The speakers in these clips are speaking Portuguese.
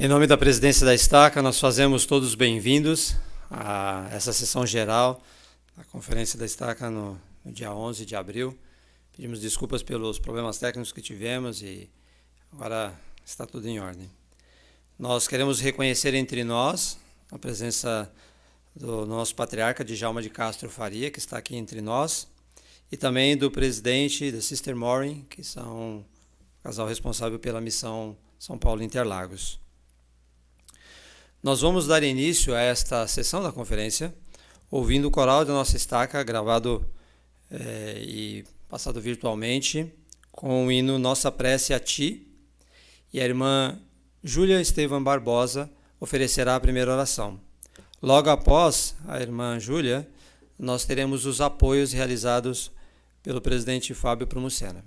Em nome da presidência da Estaca, nós fazemos todos bem-vindos a essa sessão geral da Conferência da Estaca no dia 11 de abril. Pedimos desculpas pelos problemas técnicos que tivemos e agora está tudo em ordem. Nós queremos reconhecer entre nós a presença do nosso patriarca Djalma de Castro Faria, que está aqui entre nós, e também do presidente da Sister Maureen, que são o casal responsável pela missão São Paulo Interlagos. Nós vamos dar início a esta sessão da conferência, ouvindo o coral da nossa estaca, gravado e passado virtualmente, com o hino Nossa Prece a Ti, e a irmã Júlia Estevam Barbosa oferecerá a primeira oração. Logo após a irmã Júlia, nós teremos os apoios realizados pelo presidente Fábio Promucena.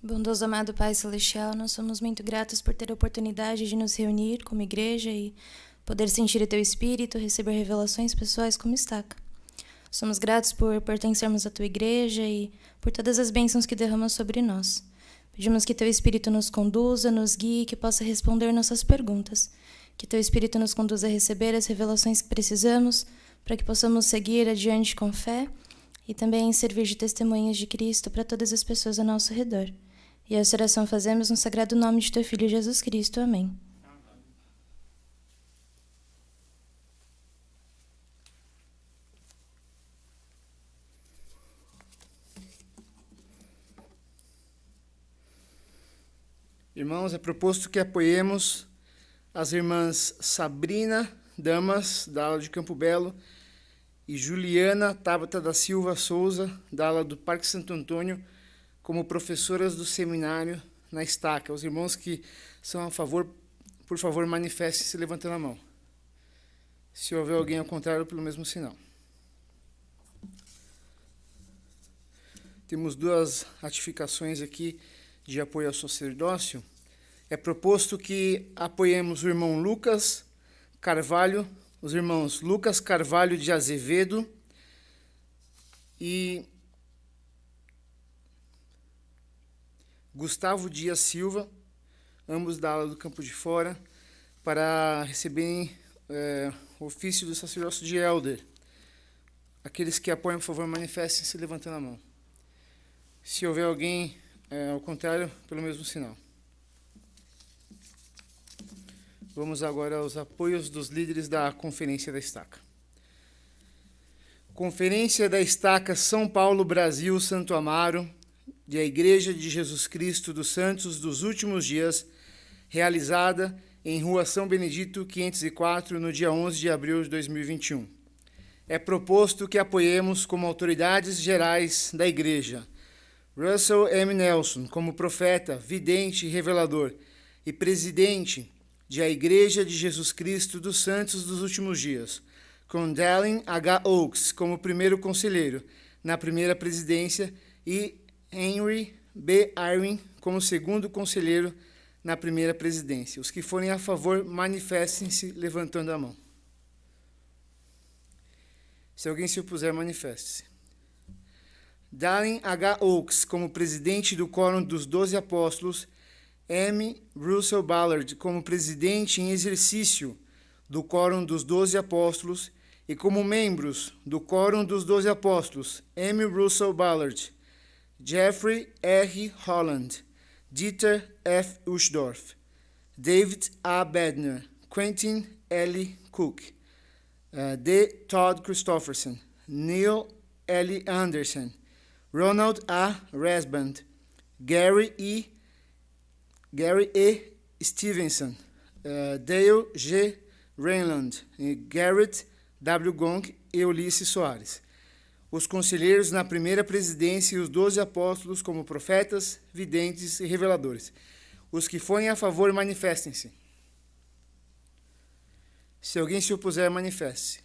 Bondoso amado Pai Celestial, nós somos muito gratos por ter a oportunidade de nos reunir como igreja e poder sentir o Teu Espírito, receber revelações pessoais como estaca. Somos gratos por pertencermos à Tua igreja e por todas as bênçãos que derramas sobre nós. Pedimos que Teu Espírito nos conduza, nos guie e que possa responder nossas perguntas. Que Teu Espírito nos conduza a receber as revelações que precisamos para que possamos seguir adiante com fé e também servir de testemunhas de Cristo para todas as pessoas ao nosso redor. E essa oração fazemos no sagrado nome de Teu Filho Jesus Cristo. Amém. Irmãos, é proposto que apoiemos as irmãs Sabrina Damas, da ala de Campo Belo, e Juliana Tabata da Silva Souza, da ala do Parque Santo Antônio, como professoras do seminário na estaca. Os irmãos que são a favor, por favor, manifestem-se levantando a mão. Se houver alguém ao contrário, pelo mesmo sinal. Temos duas ratificações aqui de apoio ao sacerdócio. É proposto que apoiemos o irmão Lucas Carvalho, os irmãos Lucas Carvalho de Azevedo e Gustavo Dias Silva, ambos da ala do Campo de Fora, para receberem o ofício do sacerdócio de Elder. Aqueles que apoiam, por favor, manifestem-se levantando a mão. Se houver alguém ao contrário, pelo mesmo sinal. Vamos agora aos apoios dos líderes da Conferência da Estaca. Conferência da Estaca São Paulo, Brasil, Santo Amaro, da Igreja de Jesus Cristo dos Santos dos Últimos Dias, realizada em Rua São Benedito, 504, no dia 11 de abril de 2021. É proposto que apoiemos como autoridades gerais da Igreja Russell M. Nelson, como profeta, vidente e revelador, e presidente da Igreja de Jesus Cristo dos Santos dos Últimos Dias, com Dallin H. Oaks como primeiro conselheiro na primeira presidência e Henry B. Irwin como segundo conselheiro na primeira presidência. Os que forem a favor, manifestem-se levantando a mão. Se alguém se opuser, manifeste-se. Dallin H. Oaks como presidente do Quórum dos 12 Apóstolos, M. Russell Ballard como presidente em exercício do Quórum dos 12 Apóstolos e como membros do Quórum dos 12 Apóstolos, M. Russell Ballard, Jeffrey R. Holland, Dieter F. Uchtdorf, David A. Bednar, Quentin L. Cook, D. Todd Christofferson, Neil L. Anderson, Ronald A. Rasband, Gary E. Stevenson, Dale G. Rayland, Garrett W. Gong e Ulisses Soares. Os conselheiros na primeira presidência e os 12 apóstolos como profetas, videntes e reveladores. Os que forem a favor, manifestem-se. Se alguém se opuser, manifeste-se.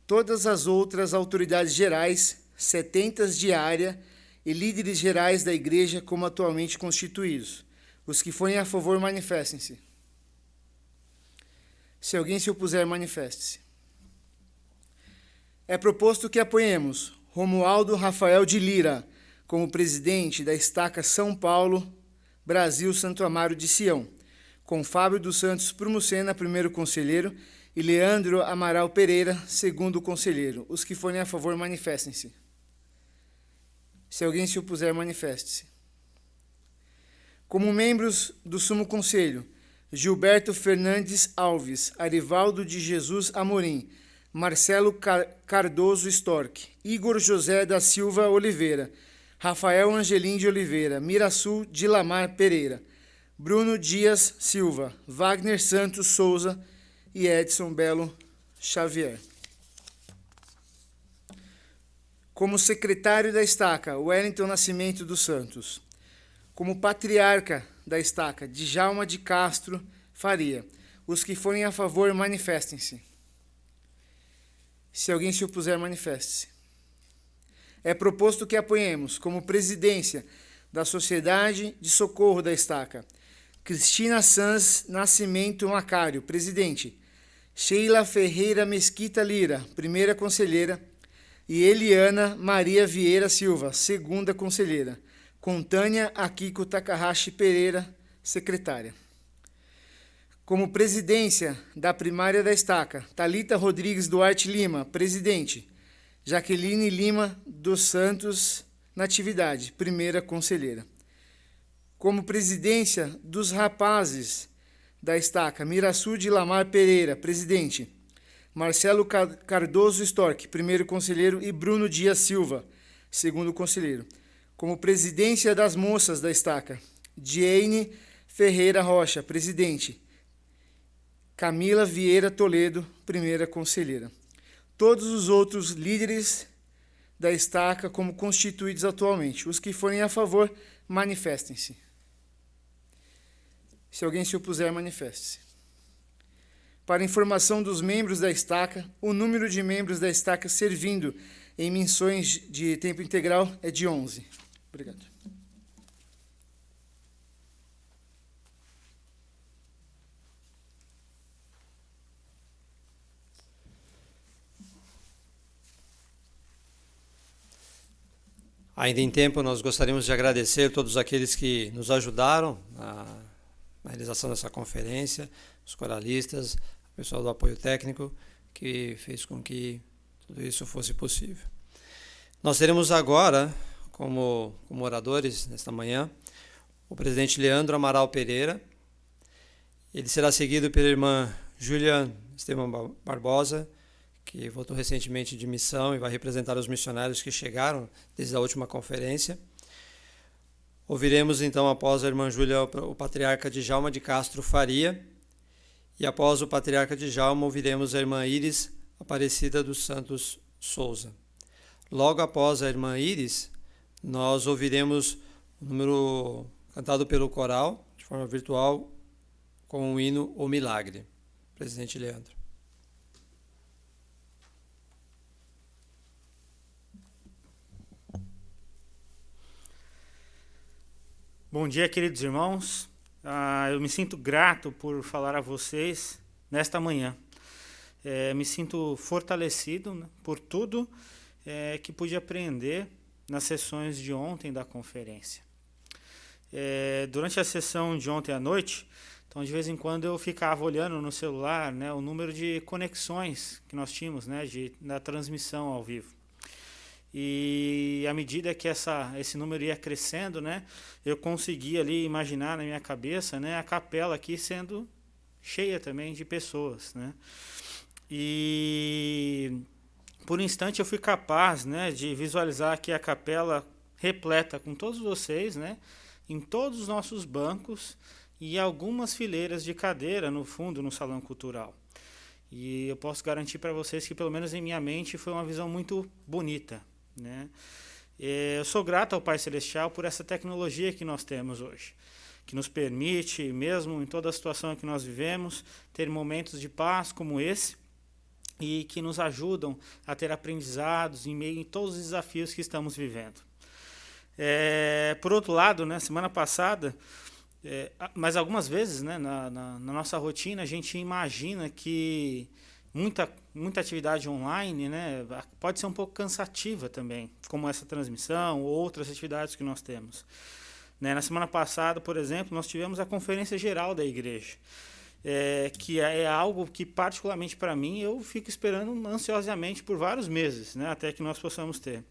Todas as outras autoridades gerais, 70 de área e líderes gerais da igreja como atualmente constituídos. Os que forem a favor, manifestem-se. Se alguém se opuser, manifeste-se. É proposto que apoiemos Romualdo Rafael de Lira como presidente da Estaca São Paulo, Brasil, Santo Amaro de Sião, com Fábio dos Santos Prumuscena, primeiro conselheiro, e Leandro Amaral Pereira, segundo conselheiro. Os que forem a favor, manifestem-se. Se alguém se opuser, manifeste-se. Como membros do Sumo Conselho, Gilberto Fernandes Alves, Arivaldo de Jesus Amorim, Marcelo Cardoso Storck, Igor José da Silva Oliveira, Rafael Angelim de Oliveira, Mirasul de Lamar Pereira, Bruno Dias Silva, Wagner Santos Souza e Edson Belo Xavier. Como secretário da Estaca, Wellington Nascimento dos Santos. Como patriarca da Estaca, Djalma de Castro Faria. Os que forem a favor, manifestem-se. Se alguém se opuser, manifeste-se. É proposto que apoiemos, como presidência da Sociedade de Socorro da Estaca, Cristina Sanz Nascimento Macário, presidente, Sheila Ferreira Mesquita Lira, primeira conselheira, e Eliana Maria Vieira Silva, segunda conselheira, com Tânia Akiko Takahashi Pereira, secretária. Como presidência da primária da Estaca, Thalita Rodrigues Duarte Lima, presidente, Jaqueline Lima dos Santos Natividade, primeira conselheira. Como presidência dos rapazes da Estaca, Miraçu de Lamar Pereira, presidente, Marcelo Cardoso Storck, primeiro conselheiro, e Bruno Dias Silva, segundo conselheiro. Como presidência das moças da Estaca, Diane Ferreira Rocha, presidente, Camila Vieira Toledo, primeira conselheira. Todos os outros líderes da Estaca como constituídos atualmente. Os que forem a favor, manifestem-se. Se alguém se opuser, manifeste-se. Para informação dos membros da Estaca, o número de membros da Estaca servindo em missões de tempo integral é de 11. Obrigado. Ainda em tempo, nós gostaríamos de agradecer todos aqueles que nos ajudaram na realização dessa conferência, os coralistas, o pessoal do apoio técnico, que fez com que tudo isso fosse possível. Nós teremos agora, como oradores nesta manhã, o presidente Leandro Amaral Pereira. Ele será seguido pela irmã Júlia Esteban Barbosa, que voltou recentemente de missão e vai representar os missionários que chegaram desde a última conferência. Ouviremos então, após a irmã Júlia, o patriarca Djalma de Castro Faria, e após o patriarca Djalma, ouviremos a irmã Iris Aparecida dos Santos Souza. Logo após a irmã Iris, nós ouviremos o número cantado pelo coral, de forma virtual, com o hino O Milagre. Presidente Leandro. Bom dia, queridos irmãos. Eu me sinto grato por falar a vocês nesta manhã. Me sinto fortalecido, né, por tudo que pude aprender nas sessões de ontem da conferência. Durante a sessão de ontem à noite, então de vez em quando eu ficava olhando no celular, né, o número de conexões que nós tínhamos, né, na transmissão ao vivo. E à medida que esse número ia crescendo, né, eu conseguia ali imaginar na minha cabeça, né, a capela aqui sendo cheia também de pessoas, né. E por um instante eu fui capaz, né, de visualizar aqui a capela repleta com todos vocês, né, em todos os nossos bancos e algumas fileiras de cadeira no fundo no salão cultural. E eu posso garantir para vocês que pelo menos em minha mente foi uma visão muito bonita, né? Eu sou grato ao Pai Celestial por essa tecnologia que nós temos hoje, que nos permite, mesmo em toda a situação que nós vivemos, ter momentos de paz como esse e que nos ajudam a ter aprendizados em meio a todos os desafios que estamos vivendo. Por outro lado, né, semana passada, mas algumas vezes, né, na nossa rotina, a gente imagina que muita atividade online, né, pode ser um pouco cansativa também, como essa transmissão ou outras atividades que nós temos. Na semana passada, por exemplo, nós tivemos a Conferência Geral da Igreja, que é algo que, particularmente para mim, eu fico esperando ansiosamente por vários meses, né, até que nós possamos ter.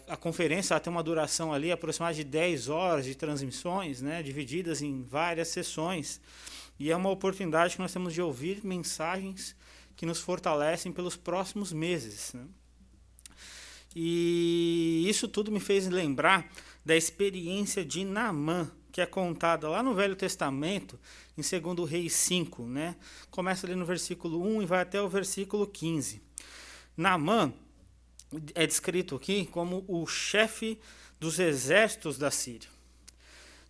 A conferência tem uma duração ali aproximada de 10 horas de transmissões, né, divididas em várias sessões. E é uma oportunidade que nós temos de ouvir mensagens que nos fortalecem pelos próximos meses, né? E isso tudo me fez lembrar da experiência de Naamã, que é contada lá no Velho Testamento, em 2 Reis 5, né? Começa ali no versículo 1 e vai até o versículo 15. Naamã é descrito aqui como o chefe dos exércitos da Síria.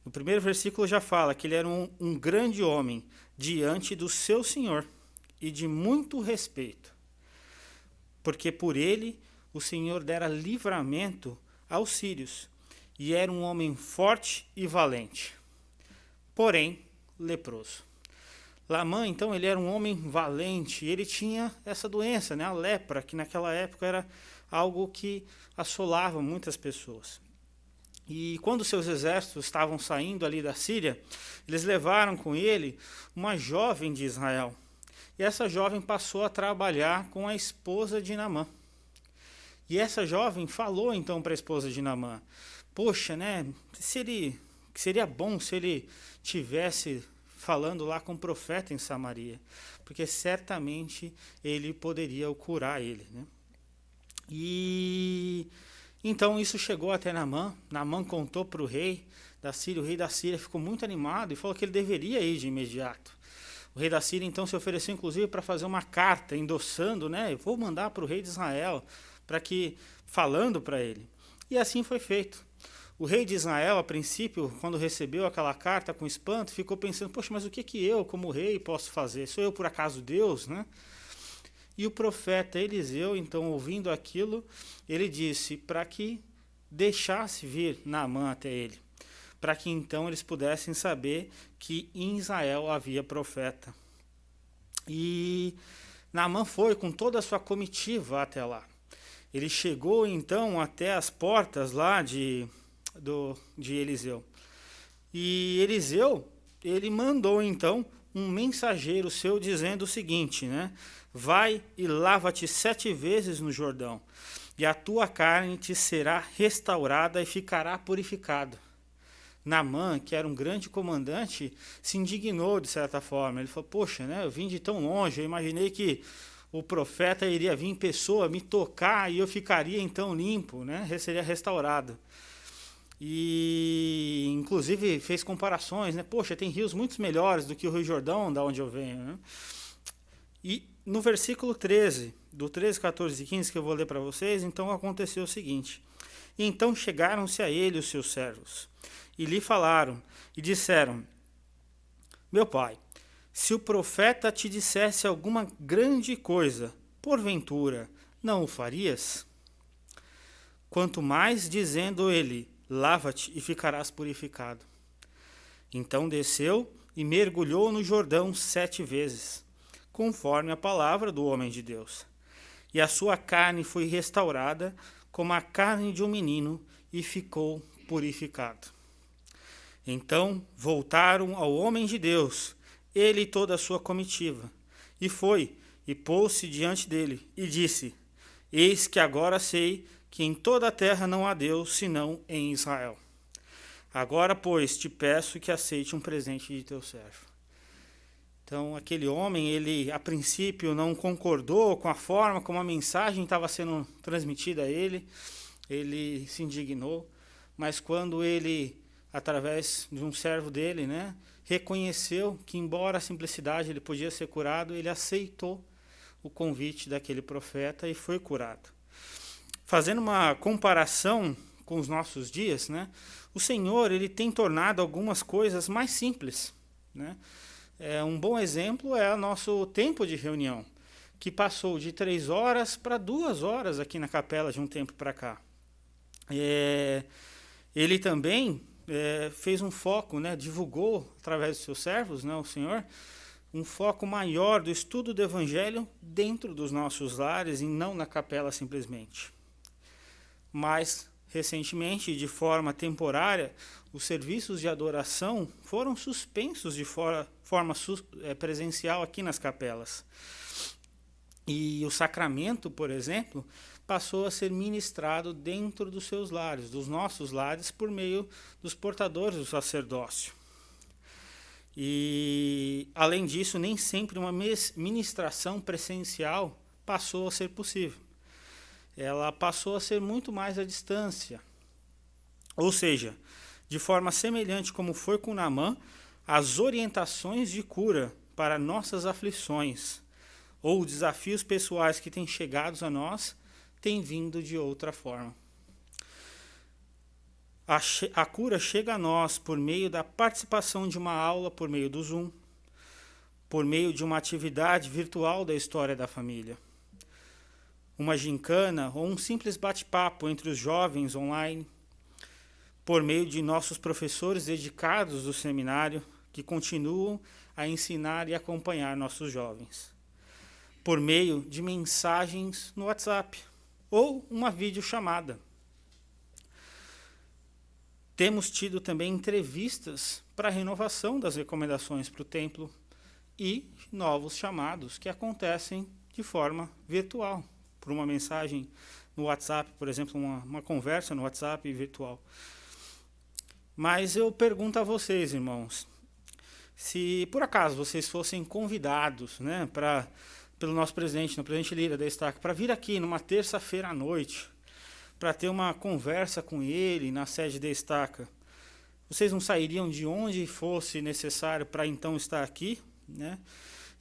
No primeiro versículo já fala que ele era um grande homem diante do seu Senhor e de muito respeito, porque por ele o Senhor dera livramento aos sírios e era um homem forte e valente, porém leproso. Naamã, então, ele era um homem valente, e ele tinha essa doença, né, a lepra, que naquela época era algo que assolava muitas pessoas. E quando seus exércitos estavam saindo ali da Síria, eles levaram com ele uma jovem de Israel. E essa jovem passou a trabalhar com a esposa de Naamã. E essa jovem falou então para a esposa de Naamã: poxa, né, seria bom se ele tivesse falando lá com o profeta em Samaria, porque certamente ele poderia curar ele, né? E então isso chegou até Naamã. Naamã contou para o rei da Síria. O rei da Síria ficou muito animado e falou que ele deveria ir de imediato. O rei da Síria então se ofereceu inclusive para fazer uma carta endossando, né? Vou mandar para o rei de Israel, falando para ele. E assim foi feito. O rei de Israel, a princípio, quando recebeu aquela carta com espanto, ficou pensando: poxa, mas o que eu, como rei, posso fazer? Sou eu por acaso Deus, né? E o profeta Eliseu, então, ouvindo aquilo, ele disse para que deixasse vir Naamã até ele, para que então eles pudessem saber que em Israel havia profeta. E Naamã foi com toda a sua comitiva até lá. Ele chegou então até as portas lá de Eliseu. E Eliseu, ele mandou então um mensageiro seu dizendo o seguinte, né? Vai e lava-te 7 vezes no Jordão, e a tua carne te será restaurada e ficará purificado. Naamã, que era um grande comandante, se indignou de certa forma. Ele falou: poxa, né, eu vim de tão longe, eu imaginei que o profeta iria vir em pessoa, me tocar, e eu ficaria então limpo, né, seria restaurado. E inclusive fez comparações, né? Poxa, tem rios muito melhores do que o Rio Jordão, da onde eu venho, né? E no versículo 13, do 13, 14 e 15, que eu vou ler para vocês, então aconteceu o seguinte: e então chegaram-se a ele os seus servos, e lhe falaram, e disseram: meu pai, se o profeta te dissesse alguma grande coisa, porventura não o farias? Quanto mais dizendo ele: lava-te e ficarás purificado. Então desceu e mergulhou no Jordão 7 vezes, conforme a palavra do homem de Deus. E a sua carne foi restaurada como a carne de um menino e ficou purificado. Então voltaram ao homem de Deus, ele e toda a sua comitiva, e foi e pôs-se diante dele e disse: eis que agora sei que em toda a terra não há Deus senão em Israel. Agora, pois, te peço que aceite um presente de teu servo. Então, aquele homem, ele a princípio não concordou com a forma como a mensagem estava sendo transmitida a ele. Ele se indignou, mas quando ele, através de um servo dele, né, reconheceu que, embora a simplicidade ele podia ser curado, ele aceitou o convite daquele profeta e foi curado. Fazendo uma comparação com os nossos dias, né, o Senhor ele tem tornado algumas coisas mais simples, né? Um bom exemplo é o nosso tempo de reunião, que passou de 3 horas para 2 horas aqui na capela de um tempo para cá. Ele também fez um foco, né, divulgou através dos seus servos, né, o Senhor, um foco maior do estudo do Evangelho dentro dos nossos lares e não na capela simplesmente. Mas, recentemente, de forma temporária, os serviços de adoração foram suspensos de forma presencial aqui nas capelas. E o sacramento, por exemplo, passou a ser ministrado dentro dos seus lares, dos nossos lares, por meio dos portadores do sacerdócio. E, além disso, nem sempre uma ministração presencial passou a ser possível. Ela passou a ser muito mais à distância. Ou seja, de forma semelhante como foi com Naamã, as orientações de cura para nossas aflições ou desafios pessoais que têm chegado a nós têm vindo de outra forma. A cura chega a nós por meio da participação de uma aula por meio do Zoom, por meio de uma atividade virtual da história da família, uma gincana ou um simples bate-papo entre os jovens online, por meio de nossos professores dedicados do seminário, que continuam a ensinar e acompanhar nossos jovens, por meio de mensagens no WhatsApp ou uma videochamada. Temos tido também entrevistas para a renovação das recomendações para o templo e novos chamados que acontecem de forma virtual, por uma mensagem no WhatsApp, por exemplo, uma conversa no WhatsApp virtual. Mas eu pergunto a vocês, irmãos, se por acaso vocês fossem convidados, né, pelo nosso presidente, no presidente Lira da Estaca, para vir aqui numa terça-feira à noite, para ter uma conversa com ele na sede da Estaca, vocês não sairiam de onde fosse necessário para então estar aqui, né?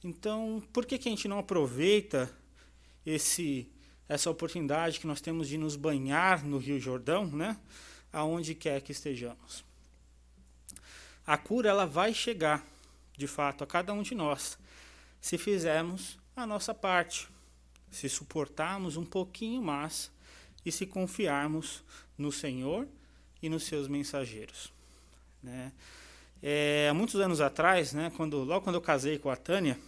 Então, por que a gente não aproveita essa oportunidade que nós temos de nos banhar no Rio Jordão, né? Aonde quer que estejamos? A cura ela vai chegar, de fato, a cada um de nós, se fizermos a nossa parte, se suportarmos um pouquinho mais e se confiarmos no Senhor e nos seus mensageiros, né? Há muitos anos atrás, né, logo quando eu casei com a Tânia,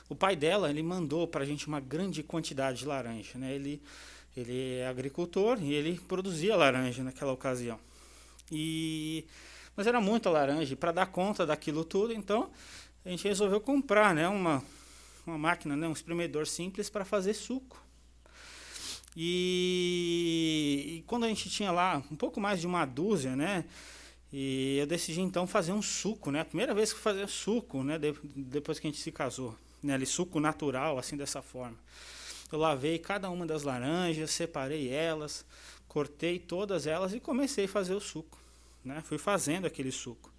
o pai dela ele mandou para a gente uma grande quantidade de laranja, né? Ele é agricultor e ele produzia laranja naquela ocasião. Mas era muita laranja, e para dar conta daquilo tudo, então a gente resolveu comprar, né, uma máquina, né, um espremedor simples para fazer suco. E quando a gente tinha lá um pouco mais de uma dúzia, né, e eu decidi então fazer um suco, né, a primeira vez que eu fazia suco, né, depois que a gente se casou, né, ali, suco natural, assim, dessa forma. Eu lavei cada uma das laranjas, separei elas, cortei todas elas e comecei a fazer o suco, né, fui fazendo aquele suco.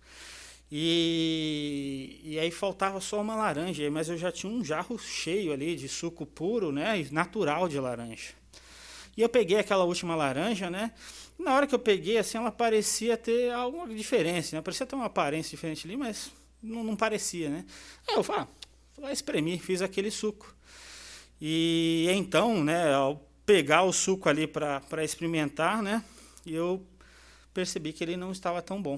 E aí faltava só uma laranja, mas eu já tinha um jarro cheio ali de suco puro, né, natural de laranja. E eu peguei aquela última laranja, né? Na hora que eu peguei, assim, ela parecia ter alguma diferença, né? Parecia ter uma aparência diferente ali, mas não parecia, né? Aí eu falei, espremi, fiz aquele suco. E então, né, ao pegar o suco ali para experimentar, né, eu percebi que ele não estava tão bom,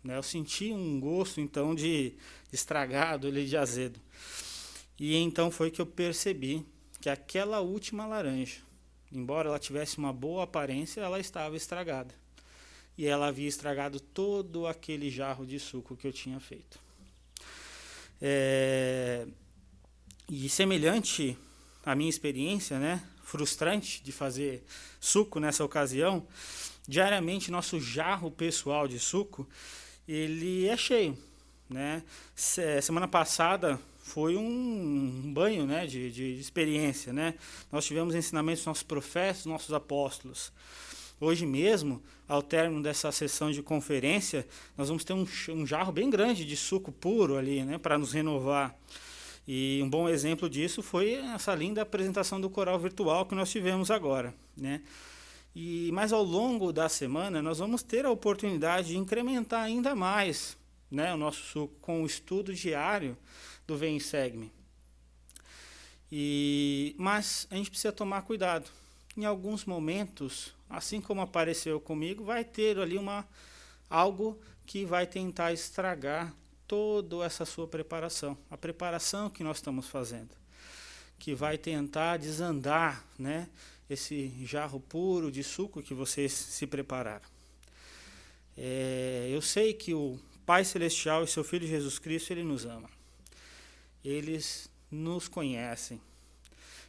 né? Eu senti um gosto, então, de estragado, de azedo. E então foi que eu percebi que aquela última laranja, embora ela tivesse uma boa aparência, ela estava estragada. E ela havia estragado todo aquele jarro de suco que eu tinha feito. E semelhante à minha experiência, né, frustrante de fazer suco nessa ocasião, diariamente nosso jarro pessoal de suco, ele é cheio, né? Semana passada foi um banho, né, de experiência, né? Nós tivemos ensinamentos dos nossos profetas, dos nossos apóstolos. Hoje mesmo, ao término dessa sessão de conferência, nós vamos ter um jarro bem grande de suco puro ali, né, para nos renovar. E um bom exemplo disso foi essa linda apresentação do coral virtual que nós tivemos agora, né? Mas ao longo da semana nós vamos ter a oportunidade de incrementar ainda mais, né, o nosso suco com o estudo diário do Vem e Segue-me. Mas a gente precisa tomar cuidado. Em alguns momentos, assim como apareceu comigo, vai ter ali algo que vai tentar estragar toda essa sua preparação, a preparação que nós estamos fazendo, que vai tentar desandar, né, esse jarro puro de suco que vocês se prepararam. Eu sei que o Pai Celestial e seu Filho Jesus Cristo, Ele nos ama. Eles nos conhecem.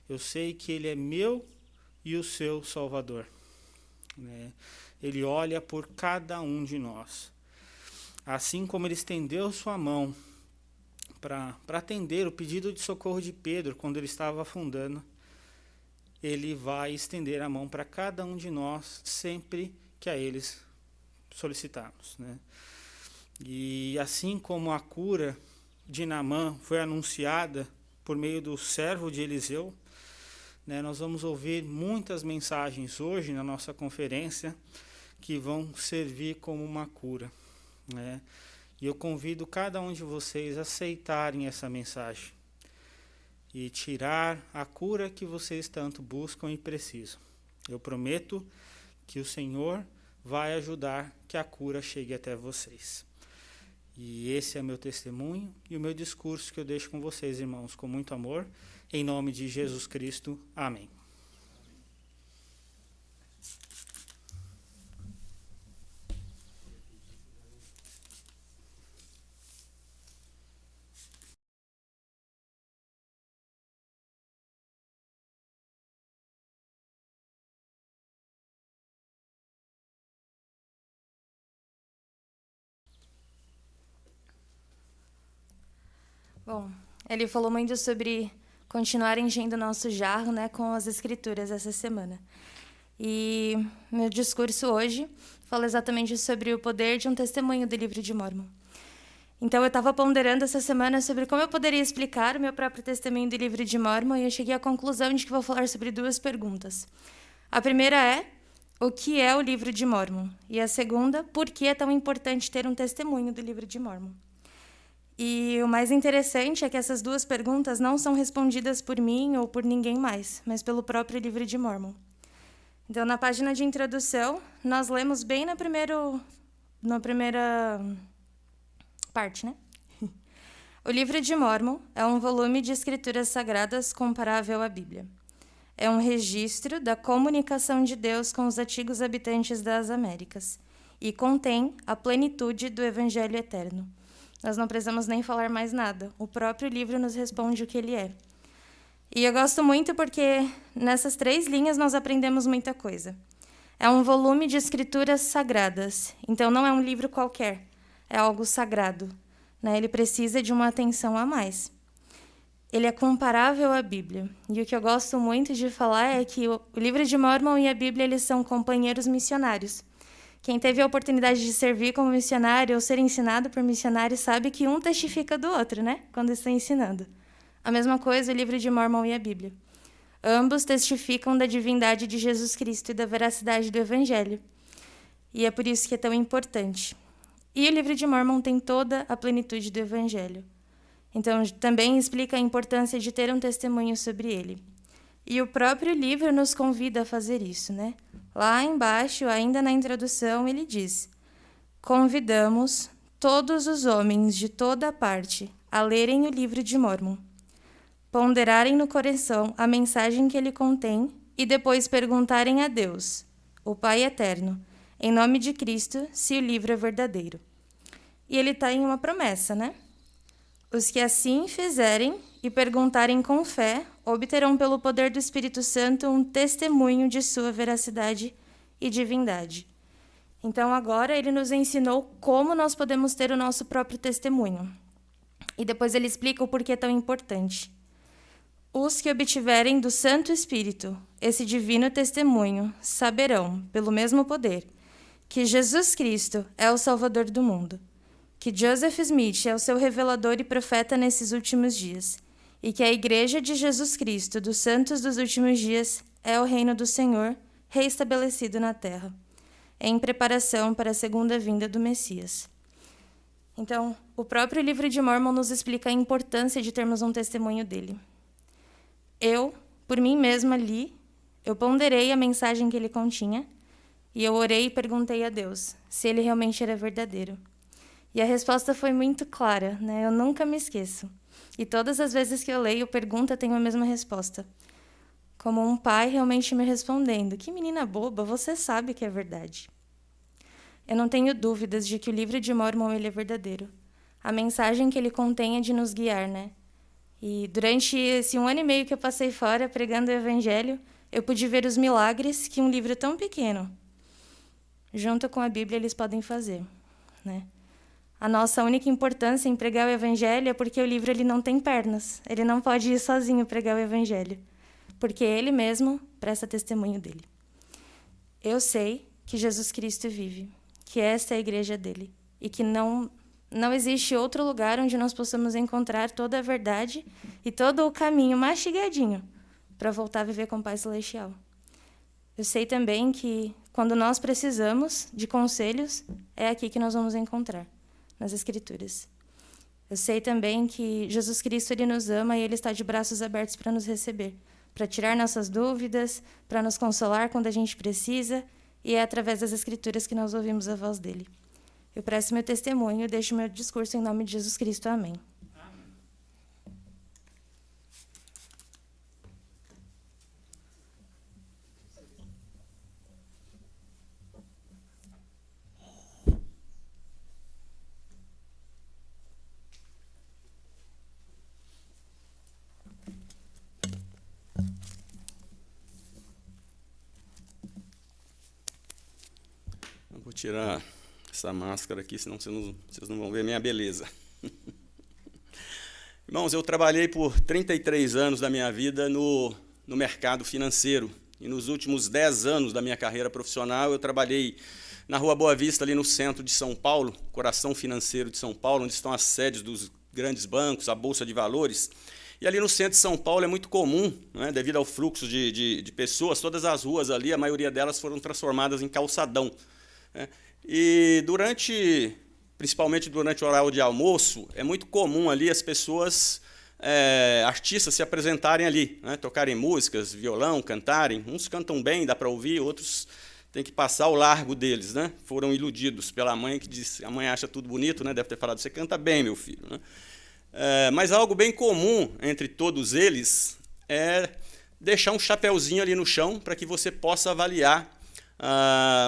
Eu sei que Ele é meu e o seu Salvador, né? Ele olha por cada um de nós. Assim como Ele estendeu sua mão para atender o pedido de socorro de Pedro quando ele estava afundando, Ele vai estender a mão para cada um de nós sempre que a eles solicitarmos, né? E assim como a cura de Naamã foi anunciada por meio do servo de Eliseu, né, nós vamos ouvir muitas mensagens hoje na nossa conferência que vão servir como uma cura, né? E eu convido cada um de vocês a aceitarem essa mensagem e tirar a cura que vocês tanto buscam e precisam. Eu prometo que o Senhor vai ajudar que a cura chegue até vocês. E esse é meu testemunho e o meu discurso que eu deixo com vocês, irmãos, com muito amor, em nome de Jesus Cristo. Amém. Bom, ele falou muito sobre continuar enchendo o nosso jarro, né, com as escrituras essa semana. E meu discurso hoje fala exatamente sobre o poder de um testemunho do livro de Mórmon. Então, eu estava ponderando essa semana sobre como eu poderia explicar o meu próprio testemunho do livro de Mórmon e eu cheguei à conclusão de que vou falar sobre duas perguntas. A primeira é: o que é o livro de Mórmon? E a segunda, por que é tão importante ter um testemunho do livro de Mórmon? E o mais interessante é que essas duas perguntas não são respondidas por mim ou por ninguém mais, mas pelo próprio livro de Mórmon. Então, na página de introdução, nós lemos bem na primeira parte, né? O livro de Mórmon é um volume de escrituras sagradas comparável à Bíblia. É um registro da comunicação de Deus com os antigos habitantes das Américas e contém a plenitude do Evangelho eterno. Nós não precisamos nem falar mais nada. O próprio livro nos responde o que ele é. E eu gosto muito porque nessas 3 linhas nós aprendemos muita coisa. É um volume de escrituras sagradas. Então não é um livro qualquer. É algo sagrado, né? Ele precisa de uma atenção a mais. Ele é comparável à Bíblia. E o que eu gosto muito de falar é que o livro de Mórmon e a Bíblia eles são companheiros missionários. Quem teve a oportunidade de servir como missionário ou ser ensinado por missionários sabe que um testifica do outro, né? Quando está ensinando. A mesma coisa o livro de Mórmon e a Bíblia. Ambos testificam da divindade de Jesus Cristo e da veracidade do Evangelho. E é por isso que é tão importante. E o livro de Mórmon tem toda a plenitude do Evangelho. Então, também explica a importância de ter um testemunho sobre ele. E o próprio livro nos convida a fazer isso, né? Lá embaixo, ainda na introdução, ele diz: convidamos todos os homens de toda parte a lerem o livro de Mórmon, ponderarem no coração a mensagem que ele contém e depois perguntarem a Deus, o Pai Eterno, em nome de Cristo, se o livro é verdadeiro. E ele está em uma promessa, né? Os que assim fizerem e perguntarem com fé, obterão pelo poder do Espírito Santo um testemunho de sua veracidade e divindade. Então, agora, ele nos ensinou como nós podemos ter o nosso próprio testemunho. E depois ele explica o porquê é tão importante. Os que obtiverem do Santo Espírito esse divino testemunho saberão, pelo mesmo poder, que Jesus Cristo é o Salvador do mundo, que Joseph Smith é o seu revelador e profeta nesses últimos dias, e que a Igreja de Jesus Cristo dos Santos dos Últimos Dias é o reino do Senhor reestabelecido na terra, em preparação para a segunda vinda do Messias. Então, o próprio livro de Mórmon nos explica a importância de termos um testemunho dele. Eu, por mim mesma, li, eu ponderei a mensagem que ele continha, e eu orei e perguntei a Deus se ele realmente era verdadeiro. E a resposta foi muito clara, né? Eu nunca me esqueço. E todas as vezes que eu leio pergunta, tenho a mesma resposta. Como um pai realmente me respondendo: que menina boba, você sabe que é verdade. Eu não tenho dúvidas de que o livro de Mórmon ele é verdadeiro. A mensagem que ele contém é de nos guiar, né? E durante esse 1 ano e meio que eu passei fora pregando o Evangelho, eu pude ver os milagres que um livro tão pequeno, junto com a Bíblia, eles podem fazer, né? A nossa única importância em pregar o Evangelho é porque o livro ele não tem pernas. Ele não pode ir sozinho pregar o Evangelho, porque ele mesmo presta testemunho dele. Eu sei que Jesus Cristo vive, que esta é a igreja dele, e que não existe outro lugar onde nós possamos encontrar toda a verdade e todo o caminho mastigadinho para voltar a viver com Pai Celestial. Eu sei também que, quando nós precisamos de conselhos, é aqui que nós vamos encontrar, nas Escrituras. Eu sei também que Jesus Cristo ele nos ama e ele está de braços abertos para nos receber, para tirar nossas dúvidas, para nos consolar quando a gente precisa e é através das Escrituras que nós ouvimos a voz dele. Eu presto meu testemunho e deixo meu discurso em nome de Jesus Cristo. Amém. Vou tirar essa máscara aqui, senão vocês não vão ver minha beleza. Irmãos, eu trabalhei por 33 anos da minha vida no mercado financeiro. E nos últimos 10 anos da minha carreira profissional, eu trabalhei na Rua Boa Vista, ali no centro de São Paulo, coração financeiro de São Paulo, onde estão as sedes dos grandes bancos, a Bolsa de Valores. E ali no centro de São Paulo é muito comum, né, devido ao fluxo de pessoas, todas as ruas ali, a maioria delas foram transformadas em calçadão. E principalmente durante o horário de almoço, é muito comum ali as pessoas, artistas se apresentarem ali, né, tocarem músicas, violão, cantarem. Uns cantam bem, dá para ouvir, outros têm que passar ao largo deles, né? Foram iludidos pela mãe, que disse, a mãe acha tudo bonito, né? Deve ter falado, você canta bem, meu filho, né? Mas algo bem comum entre todos eles é deixar um chapeuzinho ali no chão para que você possa avaliar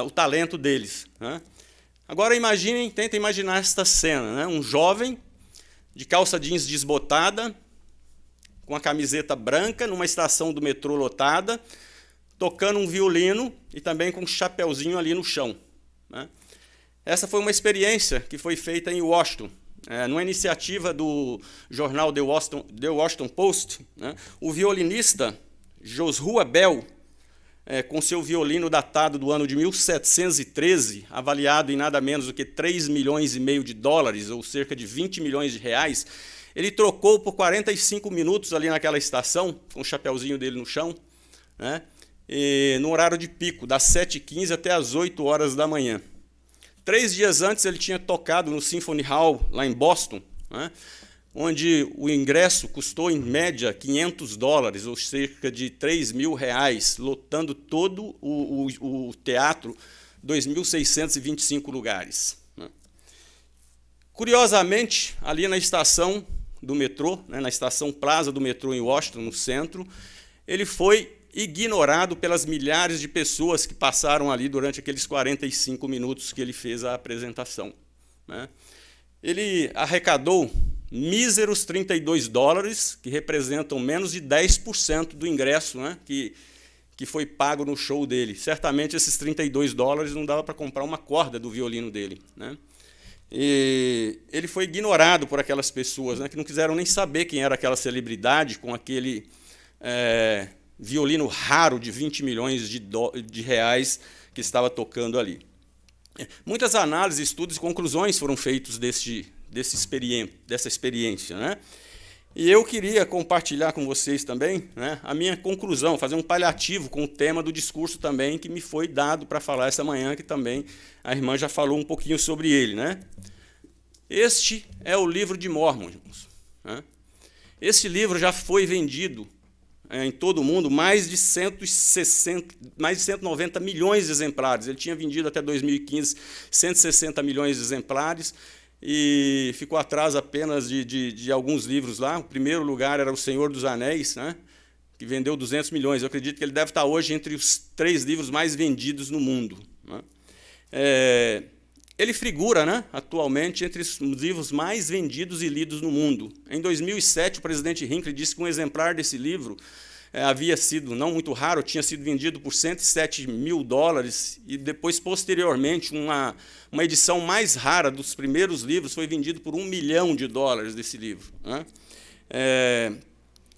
o talento deles, né? Agora tentem imaginar esta cena, né? Um jovem de calça jeans desbotada, com a camiseta branca, numa estação do metrô lotada, tocando um violino e também com um chapeuzinho ali no chão, né? Essa foi uma experiência que foi feita em Washington, numa iniciativa do jornal The Washington Post, né? O violinista Joshua Bell, com seu violino datado do ano de 1713, avaliado em nada menos do que 3,5 milhões de dólares, ou cerca de 20 milhões de reais, ele trocou por 45 minutos ali naquela estação, com o chapeuzinho dele no chão, né? E no horário de pico, das 7h15 até as 8 horas da manhã. 3 dias antes ele tinha tocado no Symphony Hall, lá em Boston, né, onde o ingresso custou, em média, $500, ou cerca de 3.000 reais, lotando todo o teatro, 2.625 lugares. Né. Curiosamente, ali na estação do metrô, né, na estação Plaza do metrô em Washington, no centro, ele foi ignorado pelas milhares de pessoas que passaram ali durante aqueles 45 minutos que ele fez a apresentação, né. Ele arrecadou míseros $32, que representam menos de 10% do ingresso, né, que foi pago no show dele. Certamente esses $32 não dava para comprar uma corda do violino dele, né. E ele foi ignorado por aquelas pessoas, né, que não quiseram nem saber quem era aquela celebridade com aquele violino raro de 20 milhões de reais que estava tocando ali. Muitas análises, estudos e conclusões foram feitos dessa experiência, né? E eu queria compartilhar com vocês também, né, a minha conclusão, fazer um paliativo com o tema do discurso também que me foi dado para falar essa manhã, que também a irmã já falou um pouquinho sobre ele, né? Este é o livro de Mórmon, irmãos, né? Esse livro já foi vendido em todo o mundo mais de 190 milhões de exemplares. Ele tinha vendido até 2015 160 milhões de exemplares, e ficou atrás apenas de alguns livros lá. O primeiro lugar era O Senhor dos Anéis, né, que vendeu 200 milhões. Eu acredito que ele deve estar hoje entre os 3 livros mais vendidos no mundo, né. Ele figura, né, atualmente entre os livros mais vendidos e lidos no mundo. Em 2007, o presidente Hinckley disse que um exemplar desse livro havia sido, não muito raro, tinha sido vendido por $107 mil, e depois, posteriormente, uma edição mais rara dos primeiros livros foi vendido por $1 milhão desse livro, né?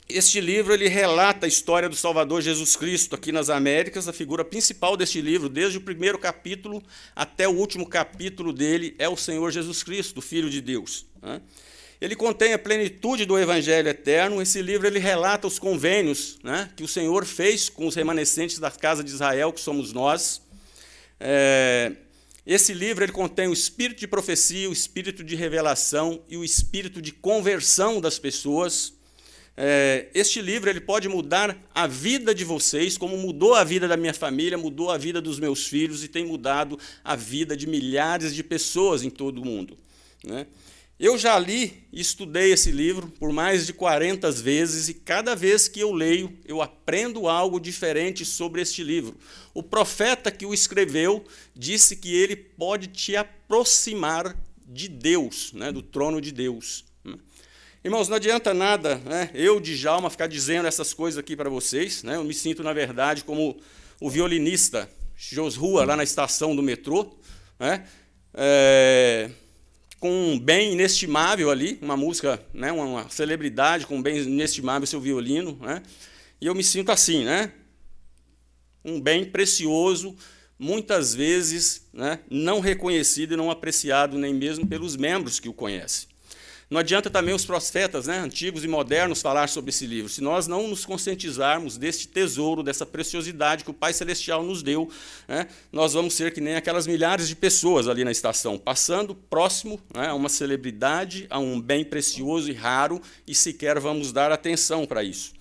Este livro ele relata a história do Salvador Jesus Cristo aqui nas Américas. A figura principal deste livro, desde o primeiro capítulo até o último capítulo dele, é o Senhor Jesus Cristo, o Filho de Deus, né? Ele contém a plenitude do Evangelho eterno. Esse livro ele relata os convênios, né, que o Senhor fez com os remanescentes da casa de Israel, que somos nós. Esse livro ele contém o espírito de profecia, o espírito de revelação e o espírito de conversão das pessoas. este livro ele pode mudar a vida de vocês, como mudou a vida da minha família, mudou a vida dos meus filhos e tem mudado a vida de milhares de pessoas em todo o mundo, né? Eu já li e estudei esse livro por mais de 40 vezes e cada vez que eu leio, eu aprendo algo diferente sobre este livro. O profeta que o escreveu disse que ele pode te aproximar de Deus, né, do trono de Deus. Irmãos, não adianta nada, né, eu, Djalma, ficar dizendo essas coisas aqui para vocês, né? Eu me sinto, na verdade, como o violinista Josrua, lá na estação do metrô, né? Com um bem inestimável ali, uma música, né, uma celebridade com um bem inestimável, seu violino, né? E eu me sinto assim, né? Um bem precioso, muitas vezes, né, não reconhecido e não apreciado nem mesmo pelos membros que o conhecem. Não adianta também os profetas, né, antigos e modernos falar sobre esse livro. Se nós não nos conscientizarmos deste tesouro, dessa preciosidade que o Pai Celestial nos deu, né, nós vamos ser que nem aquelas milhares de pessoas ali na estação, passando próximo, né, a uma celebridade, a um bem precioso e raro, e sequer vamos dar atenção para isso.